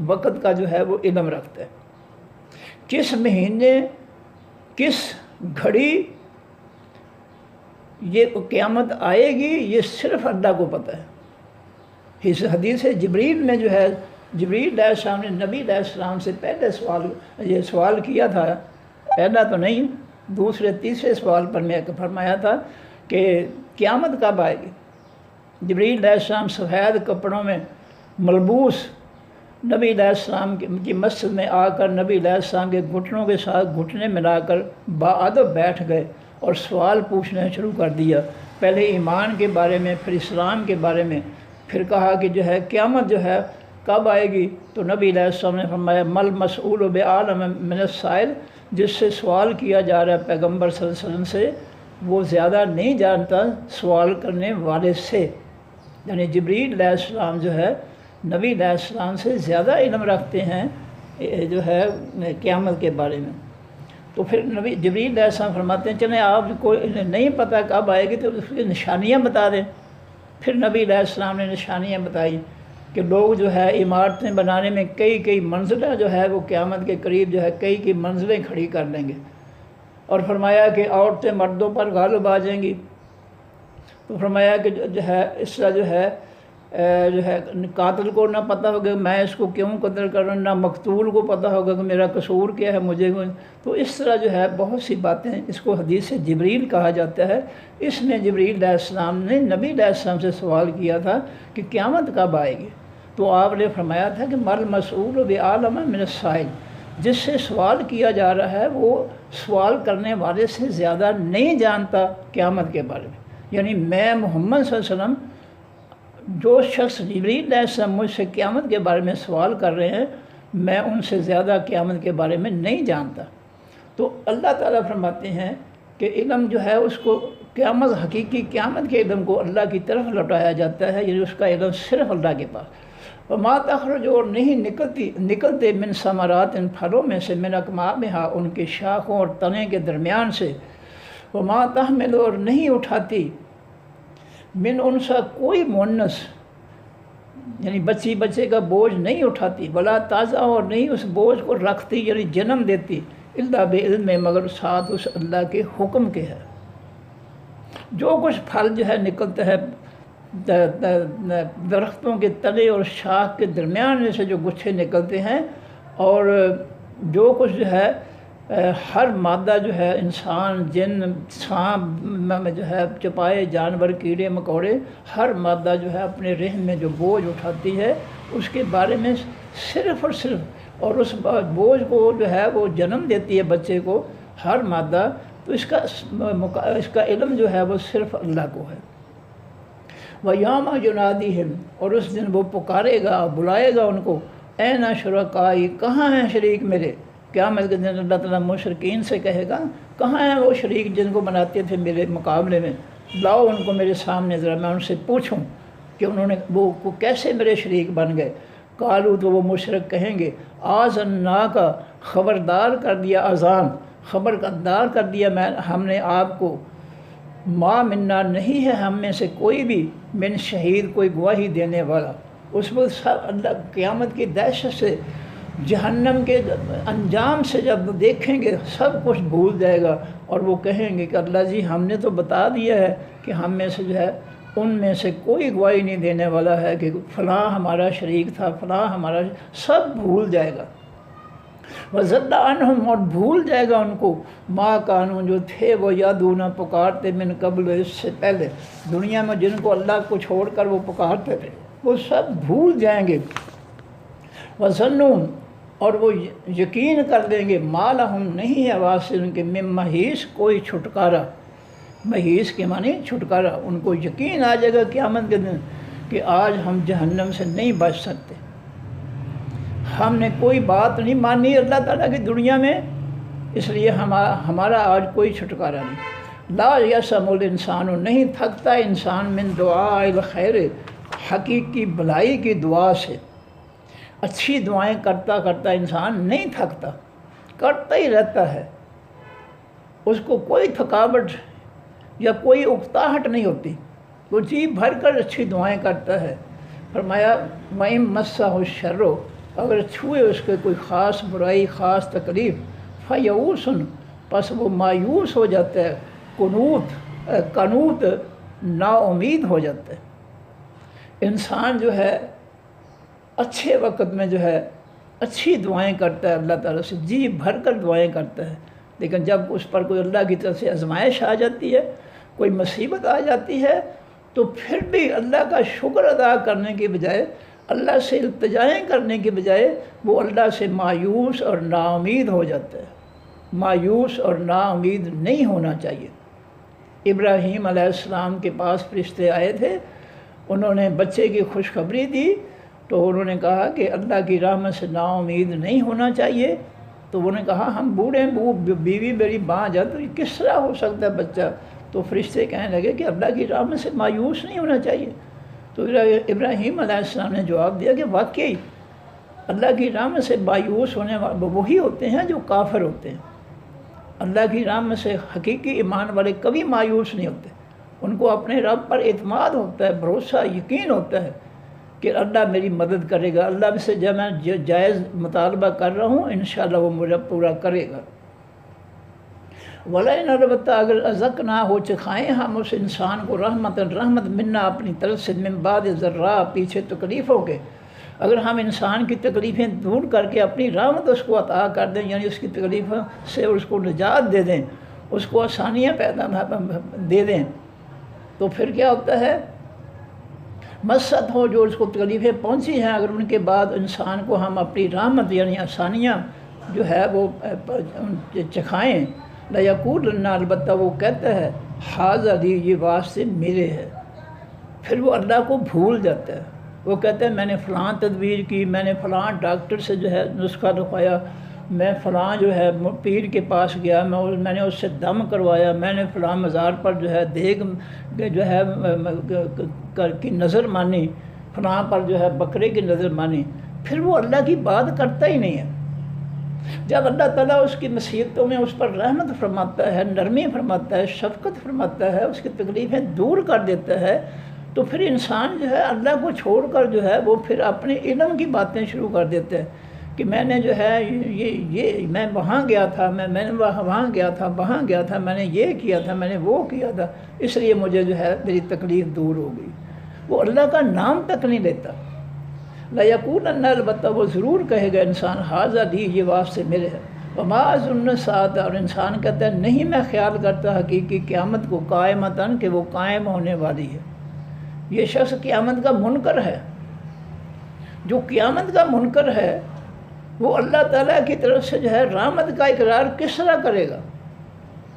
وقت کا جو ہے وہ علم رکھتا ہے۔ کس مہینے، کس گھڑی یہ قیامت آئے گی، یہ صرف اللہ کو پتہ ہے۔ اس حدیث جبریل میں جو ہے، جبریل علیہ السلام نے نبی علیہ السلام سے پہلے یہ سوال کیا تھا، پہلا تو نہیں، دوسرے تیسرے سوال پر میں فرمایا تھا کہ قیامت کب آئے گی۔ جبریل علیہ السلام سفید کپڑوں میں ملبوس نبی علیہ السلام کی مسجد میں آ کر نبی علیہ السلام کے گھٹنوں کے ساتھ گھٹنے ملا کر باادب بیٹھ گئے اور سوال پوچھنا شروع کر دیا، پہلے ایمان کے بارے میں، پھر اسلام کے بارے میں، پھر کہا کہ جو ہے قیامت جو ہے کب آئے گی، تو نبی علیہ السلام نے فرمایا مل مسئول بعالم من السائل، جس سے سوال کیا جا رہا ہے پیغمبر صلی اللہ علیہ وسلم سے، وہ زیادہ نہیں جانتا سوال کرنے والے سے۔ یعنی جبریل علیہ السلام جو ہے نبی علیہ السلام سے زیادہ علم رکھتے ہیں جو ہے قیامت کے بارے میں۔ تو پھر نبی جبریل علیہ السلام فرماتے ہیں چلیں آپ کو نہیں پتہ کب آئے گی تو اس کی نشانیاں بتا دیں۔ پھر نبی علیہ السلام نے نشانیاں بتائی کہ لوگ جو ہے عمارتیں بنانے میں کئی منزلیں جو ہے وہ قیامت کے قریب جو ہے کئی منزلیں کھڑی کر لیں گے، اور فرمایا کہ عورتیں مردوں پر غالب آ جائیں گی۔ تو فرمایا کہ جو ہے اس طرح جو ہے قاتل کو نہ پتہ ہوگا میں اس کو کیوں قتل کر رہا ہوں، نہ مقتول کو پتہ ہوگا کہ میرا قصور کیا ہے، مجھے تو اس طرح جو ہے بہت سی باتیں، اس کو حدیث جبریل کہا جاتا ہے۔ اس میں جبریل علیہ السلام نے نبی علیہ السلام سے سوال کیا تھا کہ قیامت کب آئے گی، تو آپ نے فرمایا تھا کہ مل مسئول بعالم من السائل، جس سے سوال کیا جا رہا ہے وہ سوال کرنے والے سے زیادہ نہیں جانتا قیامت کے بارے میں۔ یعنی میں محمد صلی اللہ علیہ وسلم، جو شخص جبریل علیہ السلام مجھ سے قیامت کے بارے میں سوال کر رہے ہیں، میں ان سے زیادہ قیامت کے بارے میں نہیں جانتا۔ تو اللہ تعالیٰ فرماتے ہیں کہ علم جو ہے اس کو قیامت، حقیقی قیامت کے علم کو اللہ کی طرف لوٹایا جاتا ہے، یعنی اس کا علم صرف اللہ کے پاس۔ وما تخرج، اور نہیں نکلتے من ثمرات، ان پھلوں میں سے، من اکمامہا، ان کے شاخوں اور تنے کے درمیان سے، وما تحمل، اور نہیں اٹھاتی، من انسا، کوئی مؤنث، یعنی بچے کا بوجھ نہیں اٹھاتی، ولا تازہ، اور نہیں اس بوجھ کو رکھتی یعنی جنم دیتی، الا بعلم، مگر ساتھ اس اللہ کے حکم کے ہے۔ جو کچھ پھل جو ہے نکلتا ہے درختوں کے تنے اور شاخ کے درمیان میں سے جو گچھے نکلتے ہیں، اور جو کچھ جو ہے ہر مادہ جو ہے انسان، جن، سانپ میں جو ہے چپائے جانور، کیڑے مکوڑے، ہر مادہ جو ہے اپنے رحم میں جو بوجھ اٹھاتی ہے اس کے بارے میں صرف اور صرف، اور اس بوجھ کو جو ہے وہ جنم دیتی ہے بچے کو ہر مادہ، تو اس کا علم جو ہے وہ صرف اللہ کو ہے۔ وَيَوْمَ يُنَادِيهِمْ، اور اس دن وہ پکارے گا، بلائے گا ان کو، اَيْنَ شُرَكَائِي، کہاں ہیں شریک میرے۔ قیامت کے دن اللہ تعالیٰ مشرکین سے کہے گا کہاں ہیں وہ شریک جن کو بناتے تھے میرے مقابلے میں، لاؤ ان کو میرے سامنے ذرا میں ان سے پوچھوں کہ انہوں نے وہ کیسے میرے شریک بن گئے۔ قالو تو وہ مشرک کہیں گے آذنا کا خبردار کر دیا، اذان خبردار کر دیا ہم نے آپ کو، ما منا نہیں ہے ہم میں سے کوئی بھی من شہید کوئی گواہی دینے والا۔ اس وقت سب اللہ قیامت کی دہشت سے، جہنم کے انجام سے جب دیکھیں گے سب کچھ بھول جائے گا، اور وہ کہیں گے کہ اللہ جی ہم نے تو بتا دیا ہے کہ ہم میں سے جو ہے ان میں سے کوئی گواہی نہیں دینے والا ہے کہ فلاں ہمارا شریک تھا، فلاں ہمارا، سب بھول جائے گا۔ وَضَلَّ عَنْهُمْ، اور بھول جائے گا ان کو، مَا كَانُوا جو تھے وہ یادونا پکارتے من قبل اس سے پہلے، دنیا میں جن کو اللہ کو چھوڑ کر وہ پکارتے تھے وہ سب بھول جائیں گے۔ وَظَنُّوا، اور وہ یقین کر دیں گے، مَا لَهُمْ نہیں ہے واصل کے من محیص کوئی چھٹکارا، محیص کے معنی چھٹکارا، ان کو یقین آ جائے گا قیامت کے دن کہ آج ہم جہنم سے نہیں بچ سکتے، ہم نے کوئی بات نہیں مانی اللہ تعالیٰ کی دنیا میں، اس لیے ہمارا آج کوئی چھٹکارا نہیں۔ لا یسم الانسان، نہیں تھکتا انسان من دعاء الخیر، حقیقی بھلائی کی دعا سے، اچھی دعائیں کرتا کرتا انسان نہیں تھکتا، کرتا ہی رہتا ہے، اس کو کوئی تھکاوٹ یا کوئی اکتاہٹ نہیں ہوتی، وہ جی بھر کر اچھی دعائیں کرتا ہے۔ فرمایا وَإِن مَسَّهُ الشَّرُّ، اگر چھوئے اس کے کوئی خاص برائی، خاص تکلیف، فَيَئُوسٌ، پس وہ مایوس ہو جاتا ہے، قنوط نا امید ہو جاتا ہے۔ انسان جو ہے اچھے وقت میں جو ہے اچھی دعائیں کرتا ہے، اللہ تعالیٰ سے جی بھر کر دعائیں کرتا ہے، لیکن جب اس پر کوئی اللہ کی طرف سے آزمائش آ جاتی ہے، کوئی مصیبت آ جاتی ہے، تو پھر بھی اللہ کا شکر ادا کرنے کے بجائے، اللہ سے التجائیں کرنے کے بجائے وہ اللہ سے مایوس اور نا امید ہو جاتا ہے۔ مایوس اور نا امید نہیں ہونا چاہیے۔ ابراہیم علیہ السلام کے پاس فرشتے آئے تھے، انہوں نے بچے کی خوشخبری دی، تو انہوں نے کہا کہ اللہ کی رحمت سے نا امید نہیں ہونا چاہیے، تو انہوں نے کہا ہم بوڑھے ہیں، بیوی میری باں جائے تو یہ کس طرح ہو سکتا ہے بچہ؟ تو فرشتے کہنے لگے کہ اللہ کی رحمت سے مایوس نہیں ہونا چاہیے۔ تو ابراہیم علیہ السلام نے جواب دیا کہ واقعی اللہ کی رحمت سے مایوس ہونے والے وہی ہوتے ہیں جو کافر ہوتے ہیں، اللہ کی رحمت سے حقیقی ایمان والے کبھی مایوس نہیں ہوتے، ان کو اپنے رب پر اعتماد ہوتا ہے، بھروسہ، یقین ہوتا ہے کہ اللہ میری مدد کرے گا، اللہ سے جب میں جائز مطالبہ کر رہا ہوں انشاءاللہ وہ مجھے پورا کرے گا۔ وَلَئِنْ، البتہ اگر ازقنا ہو چکھائیں ہم اس انسان کو رحمت منا اپنی طرف سے، من بعد ذرا پیچھے تکلیفوں کے، اگر ہم انسان کی تکلیفیں دور کر کے اپنی رحمت اس کو عطا کر دیں، یعنی اس کی تکلیفوں سے اس کو نجات دے دیں، اس کو آسانیاں پیدا دے دیں، تو پھر کیا ہوتا ہے؟ مست ہو جو اس کو تکلیفیں پہنچی ہیں، اگر ان کے بعد انسان کو ہم اپنی رحمت یعنی آسانیاں جو ہے وہ چکھائیں، لَيَقُولُنَّ، البتہ وہ کہتا ہے ھذا لی، یہ واسطے میرے ہے، پھر وہ اللہ کو بھول جاتا ہے، وہ کہتا ہے میں نے فلاں تدبیر کی، میں نے فلاں ڈاکٹر سے جو ہے نسخہ لکھوایا، میں فلاں جو ہے پیر کے پاس گیا، میں نے اس سے دم کروایا، میں نے فلاں مزار پر جو ہے دیگ جو ہے کی نظر مانی، فلاں پر جو ہے بکرے کی نظر مانی، پھر وہ اللہ کی بات کرتا ہی نہیں ہے۔ جب اللہ تعالیٰ اس کی مصیبتوں میں اس پر رحمت فرماتا ہے، نرمی فرماتا ہے، شفقت فرماتا ہے، اس کی تکلیفیں دور کر دیتا ہے، تو پھر انسان جو ہے اللہ کو چھوڑ کر جو ہے وہ پھر اپنے علم کی باتیں شروع کر دیتے ہیں کہ میں نے جو ہے یہ میں وہاں گیا تھا، میں نے وہاں گیا تھا، وہاں گیا تھا، میں نے یہ کیا تھا، میں نے وہ کیا تھا، اس لیے مجھے جو ہے میری تکلیف دور ہو گئی۔ وہ اللہ کا نام تک نہیں لیتا۔ لَيَقُولَنَّ، البتہ وہ ضرور کہے گا انسان ھذا لی، یہ واسطے میرے ہے، وَمَا أَظُنُّ السَّاعَةَ، اور انسان کہتا ہے نہیں میں خیال کرتا حقیقی قیامت کو، قائمتاً کہ وہ قائم ہونے والی ہے۔ یہ شخص قیامت کا منکر ہے، جو قیامت کا منکر ہے وہ اللہ تعالیٰ کی طرف سے جو ہے رحمت کا اقرار کس طرح کرے گا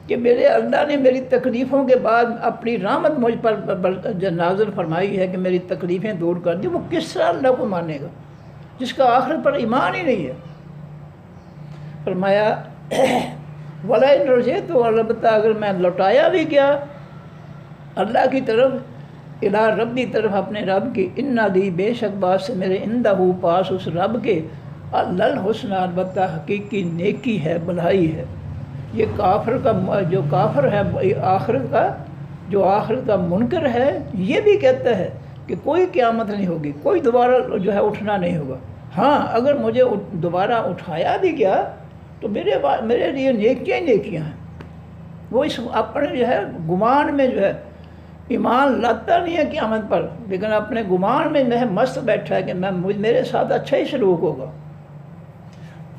کہ میرے اللہ نے میری تکلیفوں کے بعد اپنی رحمت مجھ پر نازل فرمائی ہے کہ میری تکلیفیں دور کر دی، وہ کس طرح اللہ کو مانے گا جس کا آخرت پر ایمان ہی نہیں ہے۔ فرمایا وَلَئِنْ رَجَعْتُ، البتہ اگر میں لوٹایا بھی گیا اللہ کی طرف، الا ربی طرف اپنے رب کی، انا لی بے شک بات سے میرے اندہ پاس اس رب کے الحسن البتہ حقیقی نیکی ہے، بھلائی ہے۔ یہ کافر کا جو کافر ہے آخرت کا، جو آخرت کا منکر ہے، یہ بھی کہتا ہے کہ کوئی قیامت نہیں ہوگی، کوئی دوبارہ جو ہے اٹھنا نہیں ہوگا۔ ہاں اگر مجھے دوبارہ اٹھایا بھی گیا تو میرے لیے نیکیاں ہی نیکیاں ہیں۔ وہ اس اپنے جو ہے گمان میں جو ہے ایمان لاتا نہیں ہے قیامت پر، لیکن اپنے گمان میں مست بیٹھا ہے کہ میرے ساتھ اچھا ہی سلوک ہوگا۔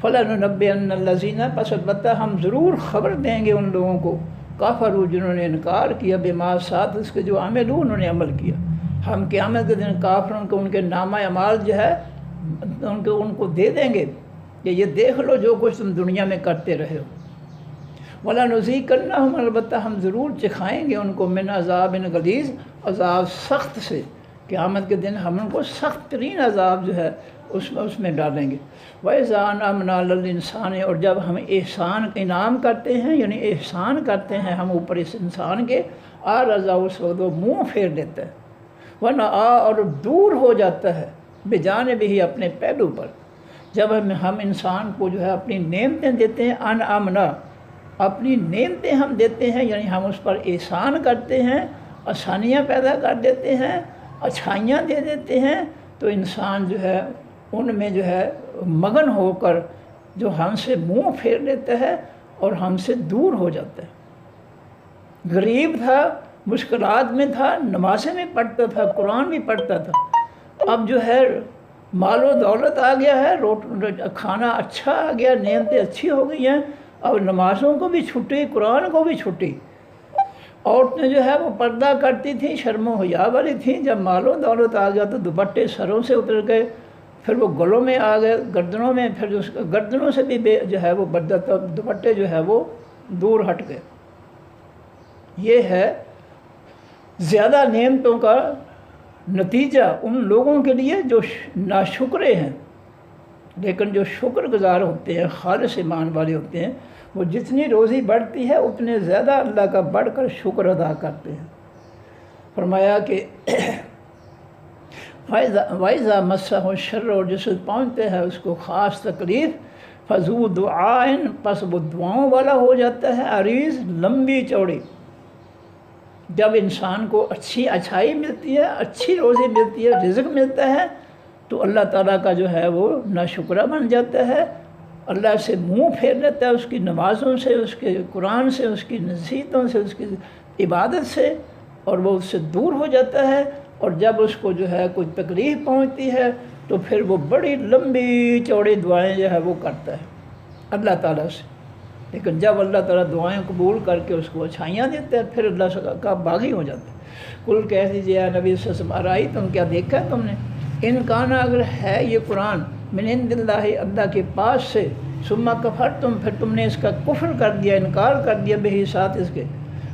فَلَنُنَبِّئَنَّ الَّذِينَ، پس البتہ ہم ضرور خبر دیں گے ان لوگوں کو، کافروا جنہوں نے انکار کیا، بما ساتھ اس کے جو عملوا انہوں نے عمل کیا۔ ہم قیامت کے دن کافروں کو ان کے نامہ اعمال جو ہے ان کو دے دیں گے کہ یہ دیکھ لو جو کچھ تم دنیا میں کرتے رہے ہو۔ وَلَنُذِيقَنَّهُمْ، البتہ ہم ضرور چکھائیں گے ان کو، من عذاب غلیظ، عذاب سخت سے۔ قیامت کے دن ہم ان کو سخت ترین عذاب جو ہے اس میں ڈالیں گے۔ وَإِذَا أَنْعَمْنَا عَلَى الْإِنسَانِ، اور جب ہم احسان انعام کرتے ہیں، یعنی احسان کرتے ہیں ہم اوپر اس انسان کے، أَعْرَضَ، اس وقت وہ منہ پھیر دیتا ہے، وَنَأَىٰ، اور دور ہو جاتا ہے، بِجَانِبِهِ، اپنے پہلو پر۔ جب ہم انسان کو جو ہے اپنی نعمتیں دیتے ہیں، انعمنا، اپنی نعمتیں ہم دیتے ہیں، یعنی ہم اس پر احسان کرتے ہیں، آسانیاں پیدا کر دیتے ہیں، اچھائیاں دے دیتے ہیں، تو انسان جو ہے ان میں جو ہے مگن ہو کر جو ہم سے منہ پھیر لیتا ہے اور ہم سے دور ہو جاتا ہے۔ غریب تھا، مشکلات میں تھا، نمازیں بھی پڑھتا تھا، قرآن بھی پڑھتا تھا، اب جو ہے مال و دولت آ گیا ہے، کھانا اچھا آ گیا، نعمتیں اچھی ہو گئی ہیں، اب نمازوں کو بھی چھٹی، قرآن کو بھی چھٹی۔ عورتیں جو ہے وہ پردہ کرتی تھیں، شرم و حیا والی تھیں، جب مال و دولت آ گیا تو دوپٹے سروں سے اتر گئے، پھر وہ گلوں میں آ گئے، گردنوں میں، پھر گردنوں سے بھی جو ہے وہ دوپٹے جو ہے وہ دور ہٹ گئے۔ یہ ہے زیادہ نعمتوں کا نتیجہ ان لوگوں کے لیے جو ناشکرے ہیں، لیکن جو شکر گزار ہوتے ہیں، خالص ایمان والے ہوتے ہیں، وہ جتنی روزی بڑھتی ہے اتنے زیادہ اللہ کا بڑھ کر شکر ادا کرتے ہیں۔ فرمایا کہ وَإِذَا مَسَّهُ الشَّرُّ، اور جسے پہنچتے ہیں اس کو خاص تکلیف، فَذُو دُعَاءٍ، پس وہ دعاؤں والا ہو جاتا ہے، عریض، لمبی چوڑی۔ جب انسان کو اچھائی ملتی ہے، اچھی روزی ملتی ہے، رزق ملتا ہے، تو اللہ تعالیٰ کا جو ہے وہ ناشکرہ بن جاتا ہے، اللہ سے منہ پھیر لیتا ہے، اس کی نمازوں سے، اس کے قرآن سے، اس کی نصیحتوں سے، اس کی عبادت سے، اور وہ اس سے دور ہو جاتا ہے۔ اور جب اس کو جو ہے کوئی تکلیف پہنچتی ہے تو پھر وہ بڑی لمبی چوڑی دعائیں جو ہے وہ کرتا ہے اللہ تعالیٰ سے۔ لیکن جب اللہ تعالیٰ دعائیں قبول کر کے اس کو اچھائیاں دیتے ہیں، پھر اللہ سے کا باغی ہو جاتا ہے۔ کل کہہ دیجیے اے نبی صلی اللہ علیہ وسلم، آرائی، تم کیا دیکھا ہے تم نے، ان کانا، اگر ہے یہ قرآن، من عند اللہ، اللہ کے پاس سے، ثم کفرتم، پھر تم نے اس کا کفر کر دیا، انکار کر دیا، بہی، ساتھ اس کے،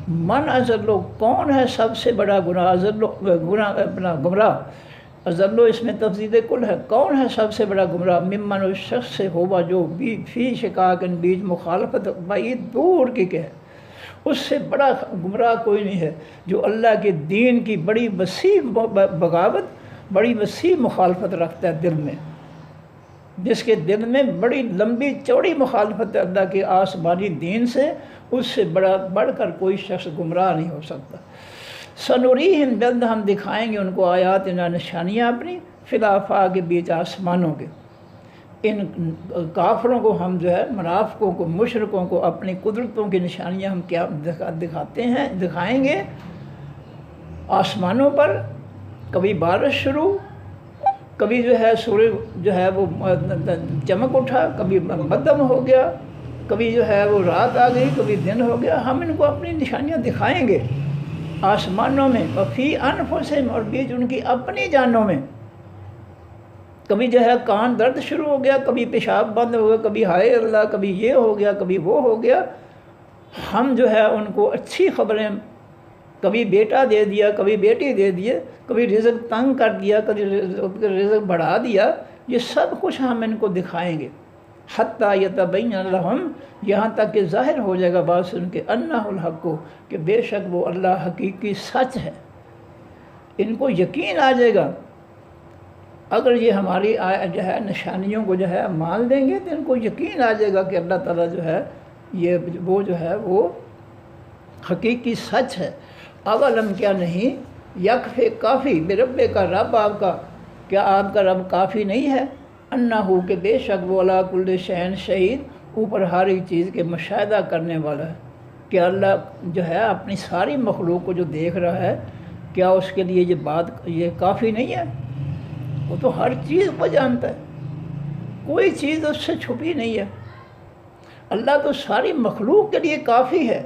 من اضل، کون ہے سب سے بڑا گناہ، اپنا گمراہ، اضل اس میں تفضیل کل ہے، کون ہے سب سے بڑا گمراہ، ممن، اس شخص سے، ہوا جو فی شقاق، بیچ مخالفت، بعید، دور کی کہ اس سے بڑا گمراہ کوئی نہیں ہے، جو اللہ کے دین کی بڑی وسیع بغاوت، بڑی وسیع مخالفت رکھتا ہے دل میں، جس کے دل میں بڑی لمبی چوڑی مخالفت ہے اللہ کے آسمانی دین سے، اس سے بڑھ کر کوئی شخص گمراہ نہیں ہو سکتا۔ سنوریہم، جلد ہم دکھائیں گے ان کو آیاتنا، نشانیاں اپنی، فی الآفاق، کے بیچ آسمانوں کے۔ ان کافروں کو ہم جو ہے، منافقوں کو، مشرکوں کو اپنی قدرتوں کی نشانیاں ہم کیا دکھاتے ہیں، دکھائیں گے آسمانوں پر، کبھی بارش شروع، کبھی جو ہے سورج جو ہے وہ چمک اٹھا، کبھی مدھم ہو گیا، کبھی جو ہے وہ رات آ گئی، کبھی دن ہو گیا، ہم ان کو اپنی نشانیاں دکھائیں گے آسمانوں میں، وفی انفسہم، اور بیچ ان کی اپنی جانوں میں۔ کبھی جو ہے کان درد شروع ہو گیا، کبھی پیشاب بند ہو گیا، کبھی ہائے اللہ، کبھی یہ ہو گیا، کبھی وہ ہو گیا، ہم جو ہے ان کو اچھی خبریں، کبھی بیٹا دے دیا، کبھی بیٹی دے دیے، کبھی رزق تنگ کر دیا، کبھی رزق بڑھا دیا، یہ سب کچھ ہم ان کو دکھائیں گے، حتیٰ یتبین لہم، یہاں تک کہ ظاہر ہو جائے گا بات سن کے، انہ الحق، کہ بے شک وہ اللہ حقیقی سچ ہے۔ ان کو یقین آ جائے گا، اگر یہ ہماری جو ہے نشانیوں کو جو ہے مان لیں گے تو ان کو یقین آ جائے گا کہ اللہ تعالیٰ جو ہے یہ وہ جو ہے وہ حقیقی سچ ہے۔ اولم کیا نہیں، یکفی کافی برب کا رب آپ کا، کیا آپ کا رب کافی نہیں ہے؟ انہو کہ بے شک وہ علی کل شیء شہید، اوپر ہر ایک چیز کے مشاہدہ کرنے والا ہے۔ کہ اللہ جو ہے اپنی ساری مخلوق کو جو دیکھ رہا ہے، کیا اس کے لیے یہ بات یہ کافی نہیں ہے؟ وہ تو ہر چیز کو جانتا ہے، کوئی چیز اس سے چھپی نہیں ہے۔ اللہ تو ساری مخلوق کے لیے کافی ہے،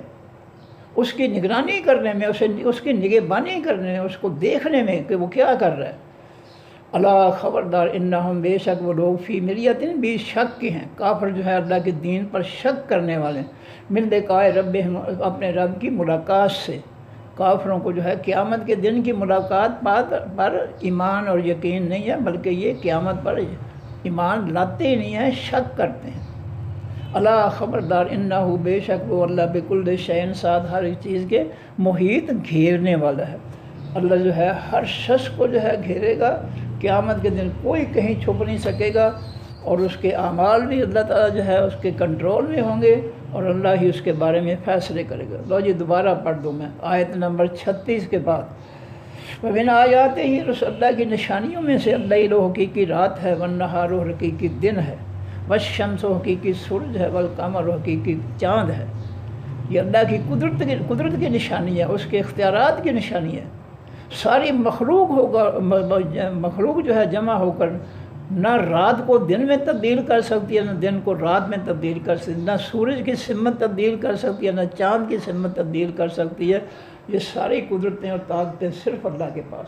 اس کی نگرانی کرنے میں، اس کی نگہبانی کرنے میں، اس کو دیکھنے میں کہ وہ کیا کر رہا ہے۔ اللہ خبردار، انہم بے شک وہ لوگ فی مریۃ بھی شک کے ہیں، کافر جو ہے اللہ کے دین پر شک کرنے والے ہیں، من لقاء ربہم اپنے رب کی ملاقات سے۔ کافروں کو جو ہے قیامت کے دن کی ملاقات پر ایمان اور یقین نہیں ہے، بلکہ یہ قیامت پر ایمان لاتے ہی نہیں ہیں، شک کرتے ہیں۔ اللہ خبردار، انہو بے شک وہ اللہ بکل شیء ساتھ ہر ایک چیز کے محیط گھیرنے والا ہے۔ اللہ جو ہے ہر شخص کو جو ہے گھیرے گا، قیامت کے دن کوئی کہیں چھپ نہیں سکے گا، اور اس کے اعمال بھی اللہ تعالیٰ جو ہے اس کے کنٹرول میں ہوں گے، اور اللہ ہی اس کے بارے میں فیصلے کرے گا۔ لو جی دوبارہ پڑھ دوں میں آیت نمبر 36 کے بعد۔ وَمِنْ آیاتِهِ رس اللہ کی نشانیوں میں سے اللیل حقیقی رات ہے، والنہار حقیقی دن ہے، والشمس حقیقی سورج ہے، والقمر حقیقی چاند ہے۔ یہ اللہ کی قدرت کی نشانی ہے، اس کے اختیارات کی نشانی ہے۔ ساری مخلوق جو ہے جمع ہو کر نہ رات کو دن میں تبدیل کر سکتی ہے، نہ دن کو رات میں تبدیل کر سکتی ہے، نہ سورج کی سمت تبدیل کر سکتی ہے، نہ چاند کی سمت تبدیل کر سکتی ہے۔ یہ ساری قدرتیں اور طاقتیں صرف اللہ کے پاس۔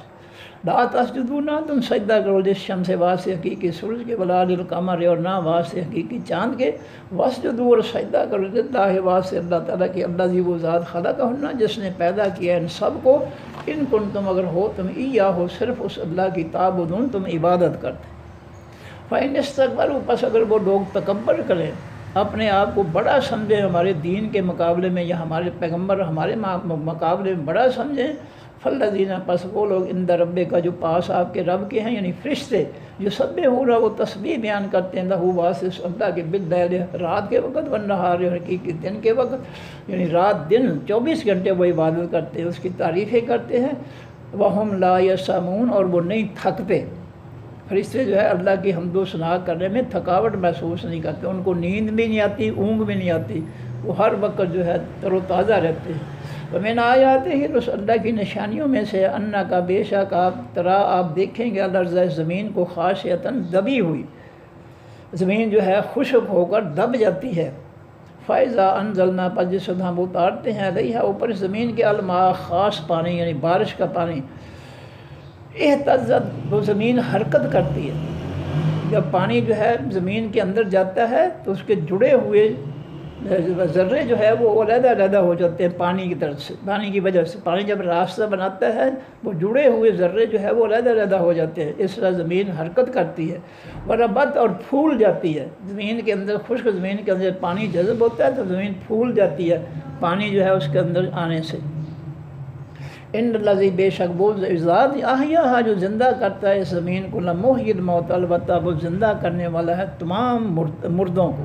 لا تسجدوا، تم سجدہ کرو للشمس واسطے حقیقی سورج کے، ولا للقمر اور نہ واسطے حقیقی چاند کے، واسجدوا اور سجدہ کرو للہ واسطے اللہ تعالیٰ کی، اللہ وہ ذات خلقہن جس نے پیدا کیا ان سب کو، ان کنتم اگر ہو تم ایاہ صرف اس اللہ کی تعبدون تم عبادت کرتے۔ فَإِنِ اسْتَكْبَرُوا پس اگر وہ لوگ تکبر کریں، اپنے آپ کو بڑا سمجھیں ہمارے دین کے مقابلے میں، یا ہمارے پیغمبر ہمارے مقابلے میں بڑا سمجھیں، فَالَّذِينَ پس وہ لوگ عند ربک جو پاس آپ کے رب کے ہیں، یعنی فرشتے جو سبحون وہ تسبیح بیان کرتے ہیں، لہو واسطے اللہ کے، باللیل رات کے وقت، والنہار حقیقی دن کے وقت، یعنی رات دن 24 گھنٹے وہ عبادت کرتے ہیں، اس کی تعریفیں کرتے ہیں۔ وَهُمْ لَا يَسْأَمُونَ اور وہ نہیں تھکتے۔ فرشتے جو ہے اللہ کی حمد و ثنا کرنے میں تھکاوٹ محسوس نہیں کرتے، ان کو نیند بھی نہیں آتی، اونگ بھی نہیں آتی، وہ ہر وقت جو ہے تر و تازہ رہتے ہیں۔ وَمِنْ آیاتِهِ رس اللہ کی نشانیوں میں سے انک بے شک آپ دیکھیں گے الارض زمین کو خاشعۃ دبی ہوئی، زمین جو ہے خشک ہو کر دب جاتی ہے۔ فَإِذَا أَنزَلْنَا پس جس وقت ہم اتارتے ہیں علیہا اوپر زمین کے الماء خاص پانی، یعنی بارش کا پانی، اہتزت وہ زمین حرکت کرتی ہے۔ جب پانی جو ہے زمین کے اندر جاتا ہے تو اس کے جڑے ہوئے ذرے جو ہے وہ علیحدہ علیحدہ ہو جاتے ہیں پانی کی طرف سے، پانی کی وجہ سے۔ پانی جب راستہ بناتا ہے وہ جڑے ہوئے ذرے جو ہے وہ علیحدہ علیحدہ ہو جاتے ہیں، اس طرح زمین حرکت کرتی ہے۔ وربت اور پھول جاتی ہے، زمین کے اندر خشک زمین کے اندر پانی جذب ہوتا ہے تو زمین پھول جاتی ہے پانی جو ہے اس کے اندر آنے سے۔ ان الذی بے شک وہ ذات احیاھا جو زندہ کرتا ہے اس زمین کو، لمحیی الموت البتہ وہ زندہ کرنے والا ہے تمام مردوں کو۔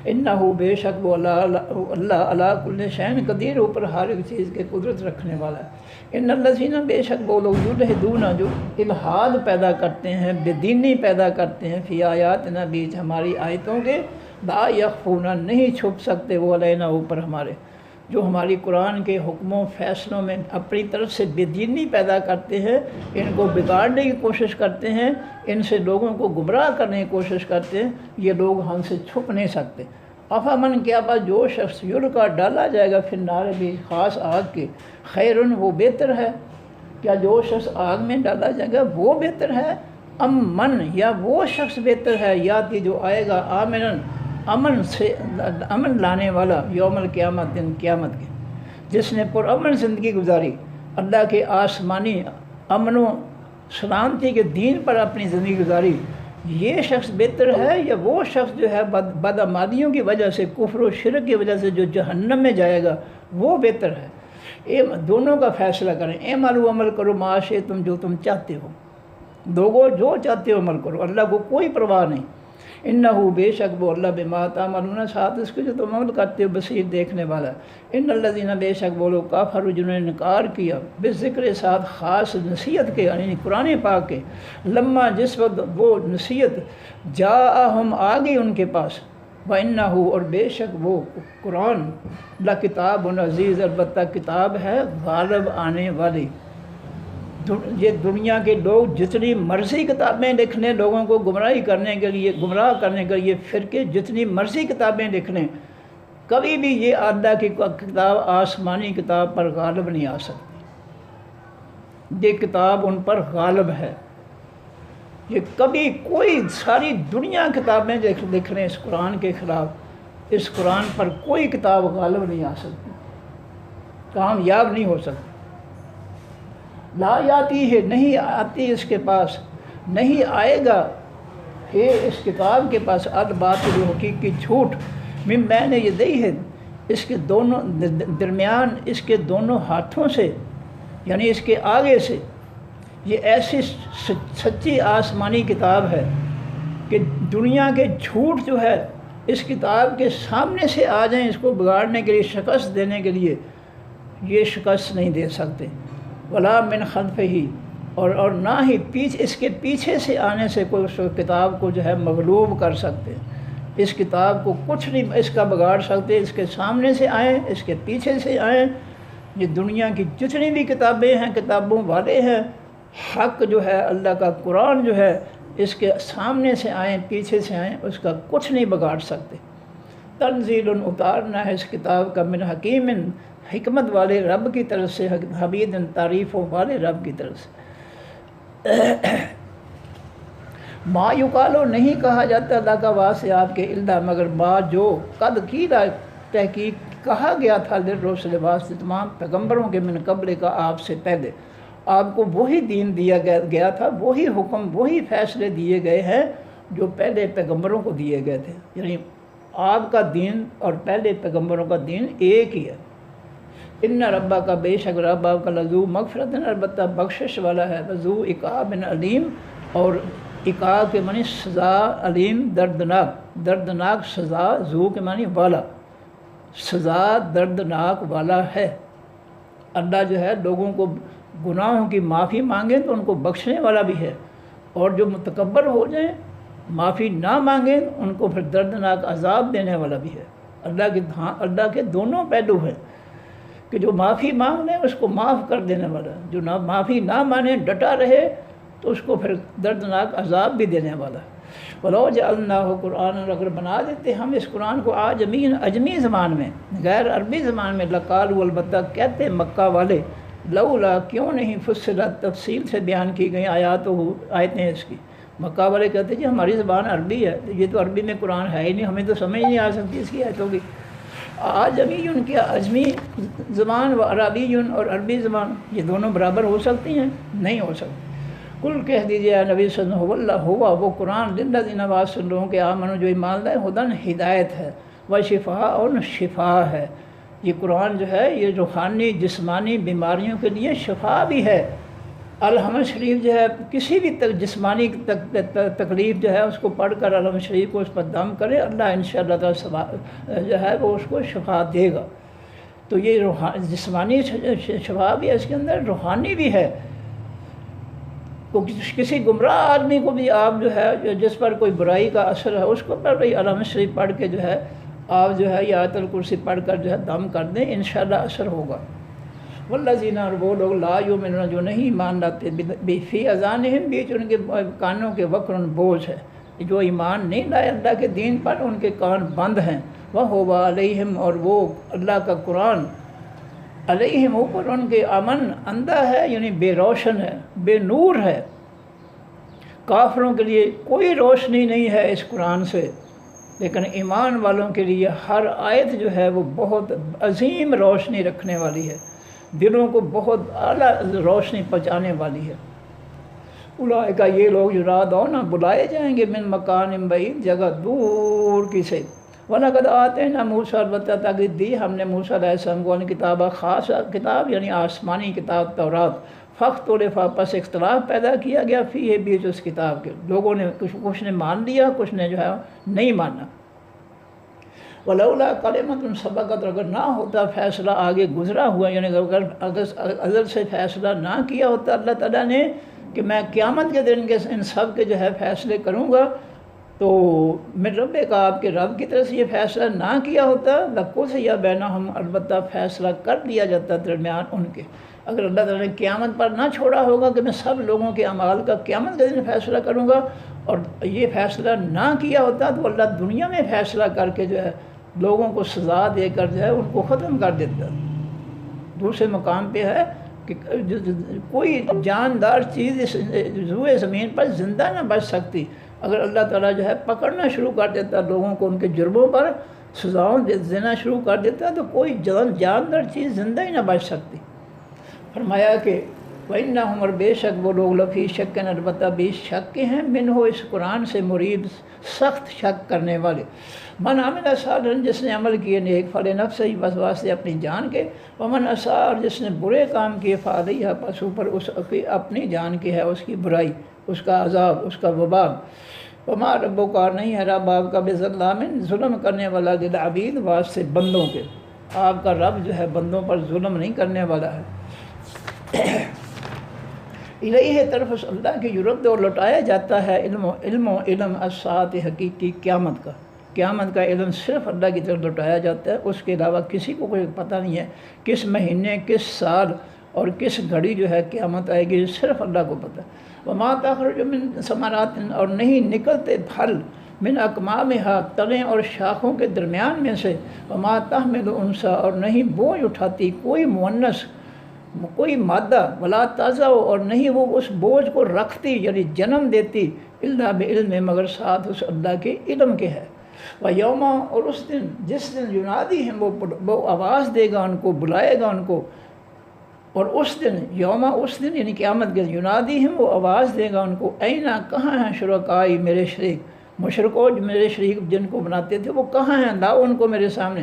انہو بے شک وہ اللہ علی کل شیء قدیر اوپر ہر ایک چیز کے قدرت رکھنے والا ہے۔ ان الذین بے شک وہ لوگ یلحدون جو الحاد پیدا کرتے ہیں، بے دینی پیدا کرتے ہیں، فی آیاتنا بیچ ہماری آیتوں کے، لا یخفون نہیں چھپ سکتے وہ علینا اوپر ہمارے، جو ہماری قرآن کے حکموں فیصلوں میں اپنی طرف سے بے دینی پیدا کرتے ہیں، ان کو بگاڑنے کی کوشش کرتے ہیں، ان سے لوگوں کو گمراہ کرنے کی کوشش کرتے ہیں، یہ لوگ ہم سے چھپ نہیں سکتے۔ افامن کیا بات جو شخص یلقا ڈالا جائے گا فی النار بھی خاص آگ کے، خیرن وہ بہتر ہے، کیا جو شخص آگ میں ڈالا جائے گا وہ بہتر ہے، ام من یا وہ شخص بہتر ہے، یاتی جو آئے گا آمنن امن لانے والا، یوم القیامت دن قیامت کے، جس نے پرامن زندگی گزاری، اللہ کے آسمانی امن و سلامتی کے دین پر اپنی زندگی گزاری، یہ شخص بہتر ہے یا وہ شخص جو ہے بدعمالیوں کی وجہ سے، کفر و شرک کی وجہ سے جو جہنم میں جائے گا وہ بہتر ہے۔ دونوں کا فیصلہ کریں، اعملوا عمل کرو ما شئتم، جو تم چاہتے ہو، لوگوں جو چاہتے ہو عمل کرو، اللہ کو کوئی پرواہ نہیں۔ انہو بے شک وہ اللہ بما تعملون، ساتھ اس کے جو تم عمل کرتے ہو بصیر دیکھنے والا۔ ان الذین بے شک وہ لوگ کافروا جنہوں نے انکار کیا، بالذکر ساتھ خاص نصیحت کے، یعنی قرآن پاک کے، لما جس وقت وہ نصیحت جاءہم آ گئی ان کے پاس، وَإِنَّهُ اور بے شک وہ قرآن لَکتاب عزیز، البتہ کتاب ہے غالب آنے والی۔ یہ دنیا کے لوگ جتنی مرضی کتابیں لکھ لیں لوگوں کو گمراہ کرنے کے لیے فرقے جتنی مرضی کتابیں لکھ لیں، کبھی بھی یہ اللہ کی کتاب آسمانی کتاب پر غالب نہیں آ سکتی۔ یہ کتاب ان پر غالب ہے۔ یہ کبھی کوئی ساری دنیا کتابیں لکھ رہے ہیں اس قرآن کے خلاف، اس قرآن پر کوئی کتاب غالب نہیں آ سکتی، کامیاب نہیں ہو سکتی۔ لا آتی ہے، نہیں آتی اس کے پاس، نہیں آئے گا کہ اس کتاب کے پاس الباطل حقیقی جھوٹ، من بین یدیہ، اس کے دونوں درمیان، اس کے دونوں ہاتھوں سے، یعنی اس کے آگے سے۔ یہ ایسی سچی آسمانی کتاب ہے کہ دنیا کے جھوٹ جو ہے اس کتاب کے سامنے سے آ جائیں اس کو بگاڑنے کے لیے، شکست دینے کے لیے، یہ شکست نہیں دے سکتے۔ ولا من خلفہ، اور نہ ہی اس کے پیچھے سے آنے سے کوئی اس کتاب کو جو ہے مغلوب کر سکتے۔ اس کتاب کو کچھ نہیں اس کا بگاڑ سکتے، اس کے سامنے سے آئیں، اس کے پیچھے سے آئیں۔ یہ دنیا کی جتنی بھی کتابیں ہیں، کتابوں والے ہیں، حق جو ہے اللہ کا قرآن جو ہے، اس کے سامنے سے آئیں، پیچھے سے آئیں، اس کا کچھ نہیں بگاڑ سکتے۔ تنزیل، اتارنا ہے اس کتاب کا، من حکیم، حکمت والے رب کی طرف سے، حمید، تعریفوں والے رب کی طرف سے۔ ما یقالو، نہیں کہا جاتا اللہ کا واسطے آپ کے، الا مگر ما جو قد قیل، تحقیق کہا گیا تھا، للرسل واسطے تمام پیغمبروں کے، من قبل کا، آپ سے پہلے۔ آپ کو وہی دین دیا گیا تھا، وہی حکم، وہی فیصلے دیے گئے ہیں جو پہلے پیغمبروں کو دیے گئے تھے، یعنی آپ کا دین اور پہلے پیغمبروں کا دین ایک ہی ہے۔ ان ربا کا، بے شک رب آپ کا، لذو مغفرت، البتہ بخشش والا ہے، لذو عقاب علیم، اور عقاب کے معنی سزا، علیم دردناک سزا، ذو کے معنی والا، سزا دردناک والا ہے۔ اللہ جو ہے لوگوں کو گناہوں کی معافی مانگیں تو ان کو بخشنے والا بھی ہے، اور جو متکبر ہو جائیں، معافی نہ مانگیں، ان کو پھر دردناک عذاب دینے والا بھی ہے۔ اللہ کے دونوں پہلو ہیں کہ جو معافی مانگ لیں اس کو معاف کر دینے والا، جو معافی نہ مانے ڈٹا رہے تو اس کو پھر دردناک عذاب بھی دینے والا۔ وَلَوْ جَعَلْنَاهُ قُرْآنًا، اگر بنا دیتے ہم اس قرآن کو عجمی زبان میں، غیر عربی زبان میں، لقالوا، البتہ کہتے مکہ والے، لولا، کیوں نہیں، فصلت، تفصیل سے بیان کی گئی آیتیں اس کی۔ مکہ والے کہتے جی ہماری زبان عربی ہے، یہ تو عربی میں قرآن ہے ہی نہیں، ہمیں تو سمجھ نہیں آ سکتی اس کی آیتوں کی۔ عجمی، کیا عجمی زبان و عربی اور عربی زبان یہ دونوں برابر ہو سکتی ہیں؟ نہیں ہو سکتی۔ کل کہہ دیجیے نبی صلی اللہ علیہ وسلم، اللہ ہوا وہ قرآن، للذین واس لوگوں کے، آمنوا جو ایمان لائے، ہدن ہدایت ہے، و شفاء اور شفا ہے۔ یہ قرآن جو ہے یہ روحانی جسمانی بیماریوں کے لیے شفا بھی ہے۔ الحمد شریف جو ہے کسی بھی جسمانی تکلیف جو ہے اس کو پڑھ کر الحمد شریف کو اس پر دم کرے، اللہ انشاءاللہ تعالی جو ہے وہ اس کو شفا دے گا۔ تو یہ جسمانی شفا بھی ہے اس کے اندر، روحانی بھی ہے۔ تو کسی گمراہ آدمی کو بھی آپ جو ہے جس پر کوئی برائی کا اثر ہے اس کو پر بھی الحمد شریف پڑھ کے جو ہے آپ جو ہے یہ آیت الکرسی پڑھ کر جو ہے دم کر دیں، انشاءاللہ اثر ہوگا۔ والذین، اور وہ لوگ، لا یؤمنون جو نہیں مان لاتے، فی اذانہم، بیچ ان کے کانوں کے وقر بوجھ ہے، جو ایمان نہیں لائے اللہ کے دین پر ان کے کان بند ہیں۔ وَهُوَ عَلَيْهِمْ، اور وہ اللہ کا قرآن علیہم اوپر ان کے امن اندھا ہے، یعنی بے روشن ہے، بے نور ہے۔ کافروں کے لیے کوئی روشنی نہیں ہے اس قرآن سے، لیکن ایمان والوں کے لیے ہر آیت جو ہے وہ بہت عظیم روشنی رکھنے والی ہے، دلوں کو بہت اعلیٰ روشنی پہنچانے والی ہے۔ اولئک، یہ لوگ، یرادون، بلائے جائیں گے، من مکان بعید، جگہ دور کی سے، وَلَقَدْ آتَيْنَا مُوسَىٰ البتہ تاکہ دی ہم نے موسیٰ علیہ السلام کو کتاب خاص کتاب یعنی آسمانی کتاب تورات فاختلف پس اختلاف پیدا کیا گیا فی ہے بیچ اس کتاب کے، لوگوں نے کچھ نے مان لیا، کچھ نے جو ہے نہیں مانا۔ وَلَوْلَا كَلِمَةٌ سَبَقَتْ اگر نہ ہوتا فیصلہ آگے گزرا ہوا، یعنی اگر ازل سے فیصلہ نہ کیا ہوتا اللہ تعالیٰ نے کہ میں قیامت کے دن کے ان سب کے جو ہے فیصلے کروں گا، تو من رب کا آپ کے رب کی طرف سے یہ فیصلہ نہ کیا ہوتا لَقُضِیَ بَیْنَہُم البتہ فیصلہ کر دیا جاتا درمیان ان کے۔ اگر اللہ تعالیٰ نے قیامت پر نہ چھوڑا ہوگا کہ میں سب لوگوں کے اعمال کا قیامت کے دن فیصلہ کروں گا، اور یہ فیصلہ نہ کیا ہوتا تو اللہ دنیا میں فیصلہ کر کے جو ہے لوگوں کو سزا دے کر جو ہے ان کو ختم کر دیتا۔ دوسرے مقام پہ ہے کہ کوئی جاندار چیز اس روئے زمین پر زندہ نہ بچ سکتی، اگر اللہ تعالیٰ جو ہے پکڑنا شروع کر دیتا لوگوں کو ان کے جرموں پر سزاؤں دینا شروع کر دیتا تو کوئی جاندار چیز زندہ ہی نہ بچ سکتی۔ فرمایا کہ وَإِنَّهُمْ اور بے شک وہ لوگ لفی شک البتہ بے شک کے ہیں منہ اس قرآن سے مرید سخت شک کرنے والے۔ من عمل صالحا جس نے عمل کیے نیک فلنفسہ بس واسطے اپنی جان کے، ومن اساء اور جس نے برے کام کیے فعلیہا پس اوپر اس کی اپنی جان کی ہے اس کی برائی، اس کا عذاب، اس کا وبال۔ وما ربک اور نہیں ہے رب آپ کا بظلام ظلم کرنے والا للعبید واسطے بندوں کے، آپ کا رب جو ہے بندوں پر ظلم نہیں کرنے والا ہے۔ الیہ طرف اللہ کی یرد اور لوٹایا جاتا ہے علم الساعۃ حقیقی قیامت کا علم صرف اللہ کی طرف لوٹایا جاتا ہے، اس کے علاوہ کسی کو کوئی پتہ نہیں ہے کس مہینے کس سال اور کس گھڑی جو ہے قیامت آئے گی، صرف اللہ کو پتہ ہے۔ وما تخرج من ثمرات اور نہیں نکلتے پھل من اکمامہا تنیں اور شاخوں کے درمیان میں سے، وما تحمل انثی اور نہیں بوجھ اٹھاتی کوئی مؤنث کوئی مادہ، ولا تضع اور نہیں وہ اس بوجھ کو رکھتی یعنی جنم دیتی، الا بعلم مگر ساتھ اس اللہ کے علم کے ہے۔ ویوم اور اس دن جس دن ینادی ہم وہ آواز دے گا ان کو، بلائے گا ان کو، اور اس دن یوم اس دن یعنی قیامت کے دن ینادی ہم وہ آواز دے گا ان کو، اینا کہاں ہیں شرکائی میرے شریک، مشرکو جو میرے شریک جن کو بناتے تھے وہ کہاں ہیں، لاؤ ان کو میرے سامنے۔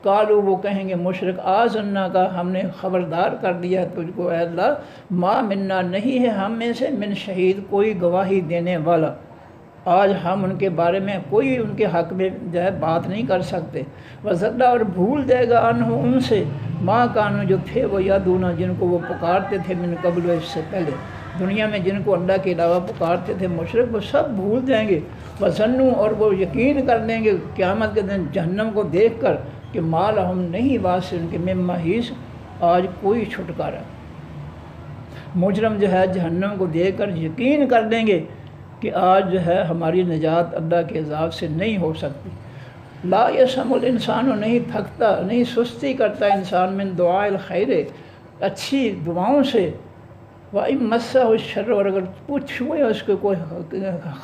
قالو وہ کہیں گے مشرک آذنا کا ہم نے خبردار کر دیا ہے تجھ کو اے اللہ، ما منا نہیں ہے ہم میں سے من شہید کوئی گواہی دینے والا، آج ہم ان کے بارے میں کوئی ان کے حق میں جو ہے بات نہیں کر سکتے۔ وَزَلَّ اور بھول دے گا عنہ ان سے ما کانو جو تھے وہ یادونا جن کو وہ پکارتے تھے من قبل اس سے پہلے، دنیا میں جن کو اللہ کے علاوہ پکارتے تھے مشرک وہ سب بھول جائیں گے۔ وَظَنُّوا اور وہ یقین کر لیں گے قیامت کے دن جہنم کو دیکھ کر کہ ما لہم نہیں واسع ان کے من محیص آج کوئی چھٹکارا۔ مجرم جو ہے جہنم کو دیکھ کر یقین کر لیں گے کہ آج جو ہے ہماری نجات اللہ کے عذاب سے نہیں ہو سکتی۔ لا یسم الانسان نہیں تھکتا نہیں سستی کرتا انسان من دعاء الخیر اچھی دعاؤں سے، وَإِن مَسَّهُ الشَّرُّ اور اگر چھوئے اس کو کوئی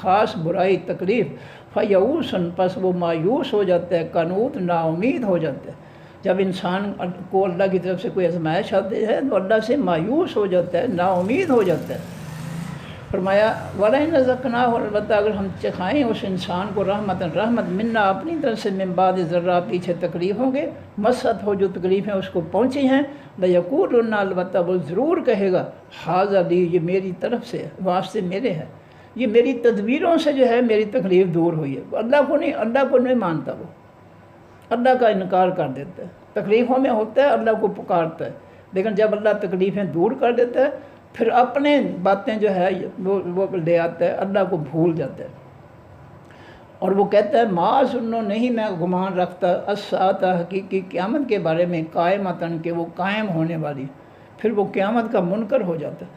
خاص برائی تکلیف، فَيَئُوسٌ پس وہ مایوس ہو جاتا ہے، قنوط نا امید ہو جاتا ہے۔ جب انسان کو اللہ کی طرف سے کوئی آزمائش آتی ہے تو اللہ سے مایوس ہو جاتا ہے، نا امید ہو جاتا ہے۔ فرمایا وَلَئِن أَذَقْنَاهُ البتہ اگر ہم چکھائیں اس انسان کو رحمت منا اپنی طرف سے من بعد ذرہ پیچھے تکلیفوں کے، مست ہو جو تکلیفیں اس کو پہنچی ہیں، لَيَقُولُنَّ البتہ وہ ضرور کہے گا ھذا لی یہ میری طرف سے واسطے میرے ہے، یہ میری تدبیروں سے جو ہے میری تکلیف دور ہوئی ہے۔ اللہ کو نہیں مانتا، وہ اللہ کا انکار کر دیتا ہے، تکلیفوں میں ہوتا ہے اللہ کو پکارتا ہے، لیکن جب اللہ تکلیفیں دور کر دیتا ہے پھر اپنے باتیں جو ہے وہ لے آتا ہے، اللہ کو بھول جاتا ہے، اور وہ کہتا ہے ما ظنو نہیں میں گمان رکھتا الساعۃ حقیقی قیامت کے بارے میں قائمۃً کہ وہ قائم ہونے والی، پھر وہ قیامت کا منکر ہو جاتا ہے۔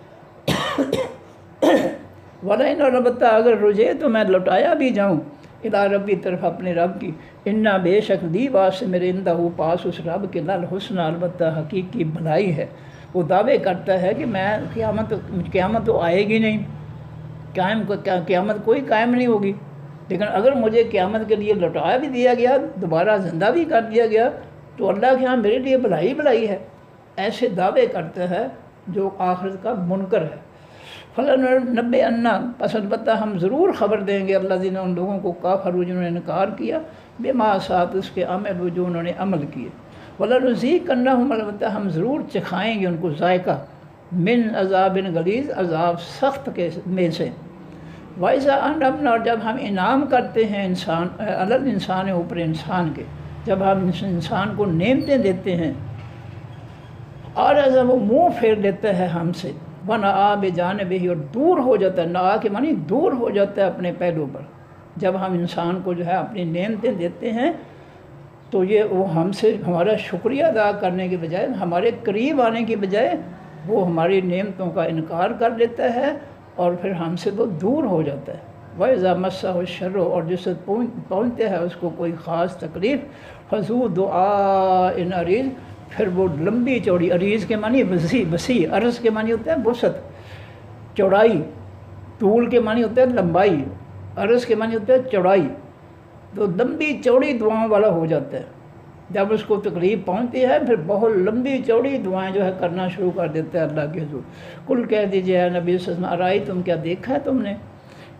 وَلَئِنْ البتہ اگر رجے تو میں لوٹایا بھی جاؤں الی ربی طرف اپنے رب کی، انا بے شک دی واسطے میرے اندہ پاس اس رب کے للحسنی البتہ حقیقی بھلائی ہے۔ وہ دعوے کرتا ہے کہ میں قیامت تو آئے گی نہیں، قیامت کوئی قائم نہیں ہوگی، لیکن اگر مجھے قیامت کے لیے لوٹایا بھی دیا گیا، دوبارہ زندہ بھی کر دیا گیا تو اللہ کے ہاں میرے لیے بھلائی ہے۔ ایسے دعوے کرتا ہے جو آخرت کا منکر ہے۔ فلننبئن پس البتہ ہم ضرور خبر دیں گے الذین ان لوگوں کو کافروا جنہوں نے انکار کیا بما ساتھ اس کے عمل جو انہوں نے عمل کیے ولنذیقنہم البتہ ہم ضرور چکھائیں گے ان کو ذائقہ من عذاب غلیظ عذاب سخت کے میں سے وَإِذَا أَنْعَمْنَا اور جب ہم انعام کرتے ہیں علی انسان اوپر انسان کے جب ہم انسان کو نعمتیں دیتے ہیں اور ایسا وہ منہ پھیر لیتا ہے ہم سے وَنَأَىٰ بِجَانِبِهِ اور دور ہو جاتا ہے نَآ کے معنی دور ہو جاتا ہے اپنے پہلو پر جب ہم انسان کو جو ہے اپنی نعمتیں دیتے ہیں تو یہ وہ ہم سے ہمارا شکریہ ادا کرنے کے بجائے ہمارے قریب آنے کے بجائے وہ ہماری نعمتوں کا انکار کر لیتا ہے اور پھر ہم سے تو دور ہو جاتا ہے وَإِذَا مَسَّهُ الشَّرُّ اور جس سے پہنچتے ہے اس کو کوئی خاص تکلیف فَذُو دُعَاءٍ عَرِيضٍ پھر وہ لمبی چوڑی عریض کے معنی وسیع عرض کے معنی ہوتا ہے وسعت چوڑائی طول کے معنی ہوتا ہے لمبائی عرض کے معنی ہوتا ہے چوڑائی تو لمبی چوڑی دعاؤں والا ہو جاتا ہے جب اس کو تکلیف پہنچتی ہے پھر بہت لمبی چوڑی دعائیں جو ہے کرنا شروع کر دیتا ہے اللہ کے حضور کل کہہ دیجیے اے نبی صلی اللہ علیہ وسلم ارائی تم کیا دیکھا ہے تم نے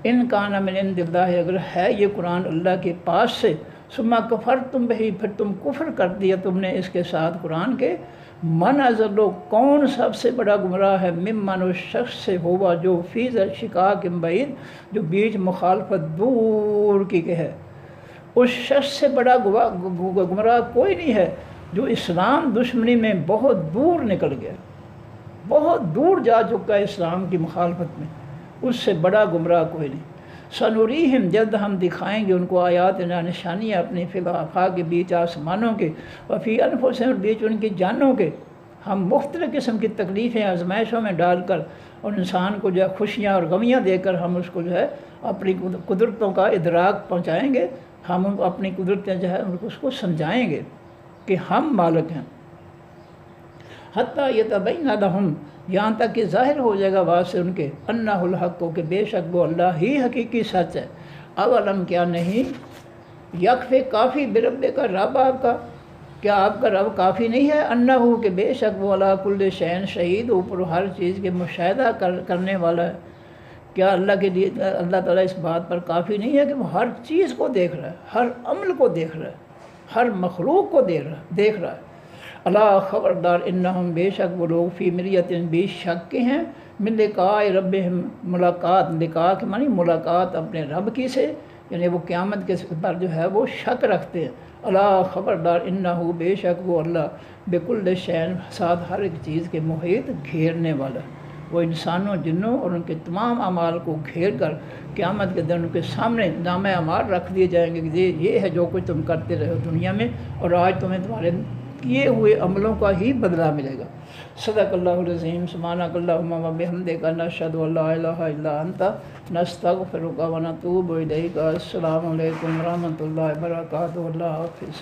ان کان من عند اللہ اگر ہے یہ قرآن اللہ کے پاس سے ثم کفرتم بہ پھر تم کفر کر دیا تم نے اس کے ساتھ قرآن کے من اضل کون سب سے بڑا گمراہ ہے ممن اس شخص سے ہوا جو فی شقاق بعید جو بیچ مخالفت دور کی کہ ہے اس شخص سے بڑا گمراہ کوئی نہیں ہے جو اسلام دشمنی میں بہت دور نکل گیا بہت دور جا چکا ہے اسلام کی مخالفت میں اس سے بڑا گمراہ کوئی نہیں سنوریہم جلد ہم دکھائیں گے ان کو آیات نشانیاں اپنی فی الآفاق کے بیچ آسمانوں کے وفی انفسہم اور بیچ ان کی جانوں کے ہم مختلف قسم کی تکلیفیں آزمائشوں میں ڈال کر اور انسان کو جو ہے خوشیاں اور غمیاں دے کر ہم اس کو جو ہے اپنی قدرتوں کا ادراک پہنچائیں گے ہم ان کو اپنی قدرتیں جو ہے اس کو سمجھائیں گے کہ ہم مالک ہیں حتیٰ یتبین لہم یہاں تک کہ ظاہر ہو جائے گا واضح ان کے انہ الحق کو کہ بے شک وہ اللہ ہی حقیقی سچ ہے اولم کیا نہیں یکفی کافی برب کا رب آپ کا کیا آپ کا رب کافی نہیں ہے انہ ہو کہ بے شک وہ علی کل شیء شہید اوپر ہر چیز کے مشاہدہ کرنے والا ہے کیا اللہ کے لیے اللہ تعالیٰ اس بات پر کافی نہیں ہے کہ وہ ہر چیز کو دیکھ رہا ہے ہر عمل کو دیکھ رہا ہے ہر مخلوق کو دیکھ رہا ہے اللہ خبردار انہم بے شک وہ لوگ فی مریت بے شک کے ہیں من لقاء ربہم ملاقات لقاء کے معنی ملاقات اپنے رب کی سے یعنی وہ قیامت کے پر جو ہے وہ شک رکھتے ہیں اللہ خبردار انہو بے شک وہ اللہ بکل شیء ساتھ ہر ایک چیز کے محیط گھیرنے والا وہ انسانوں جنوں اور ان کے تمام اعمال کو گھیر کر قیامت کے دن ان کے سامنے نامہ اعمال رکھ دیے جائیں گے کہ یہ ہے جو کچھ تم کرتے رہے ہو دنیا میں اور آج تمہیں تمہارے کیے ہوئے عملوں کا ہی بدلہ ملے گا صدق اللہ العظیم سبحانک اللہم و بحمدک نشہد ان لا الہ الا انت نستغفرک و نتوب الیک السلام علیکم ورحمۃ اللہ وبرکاتہ اللہ حافظ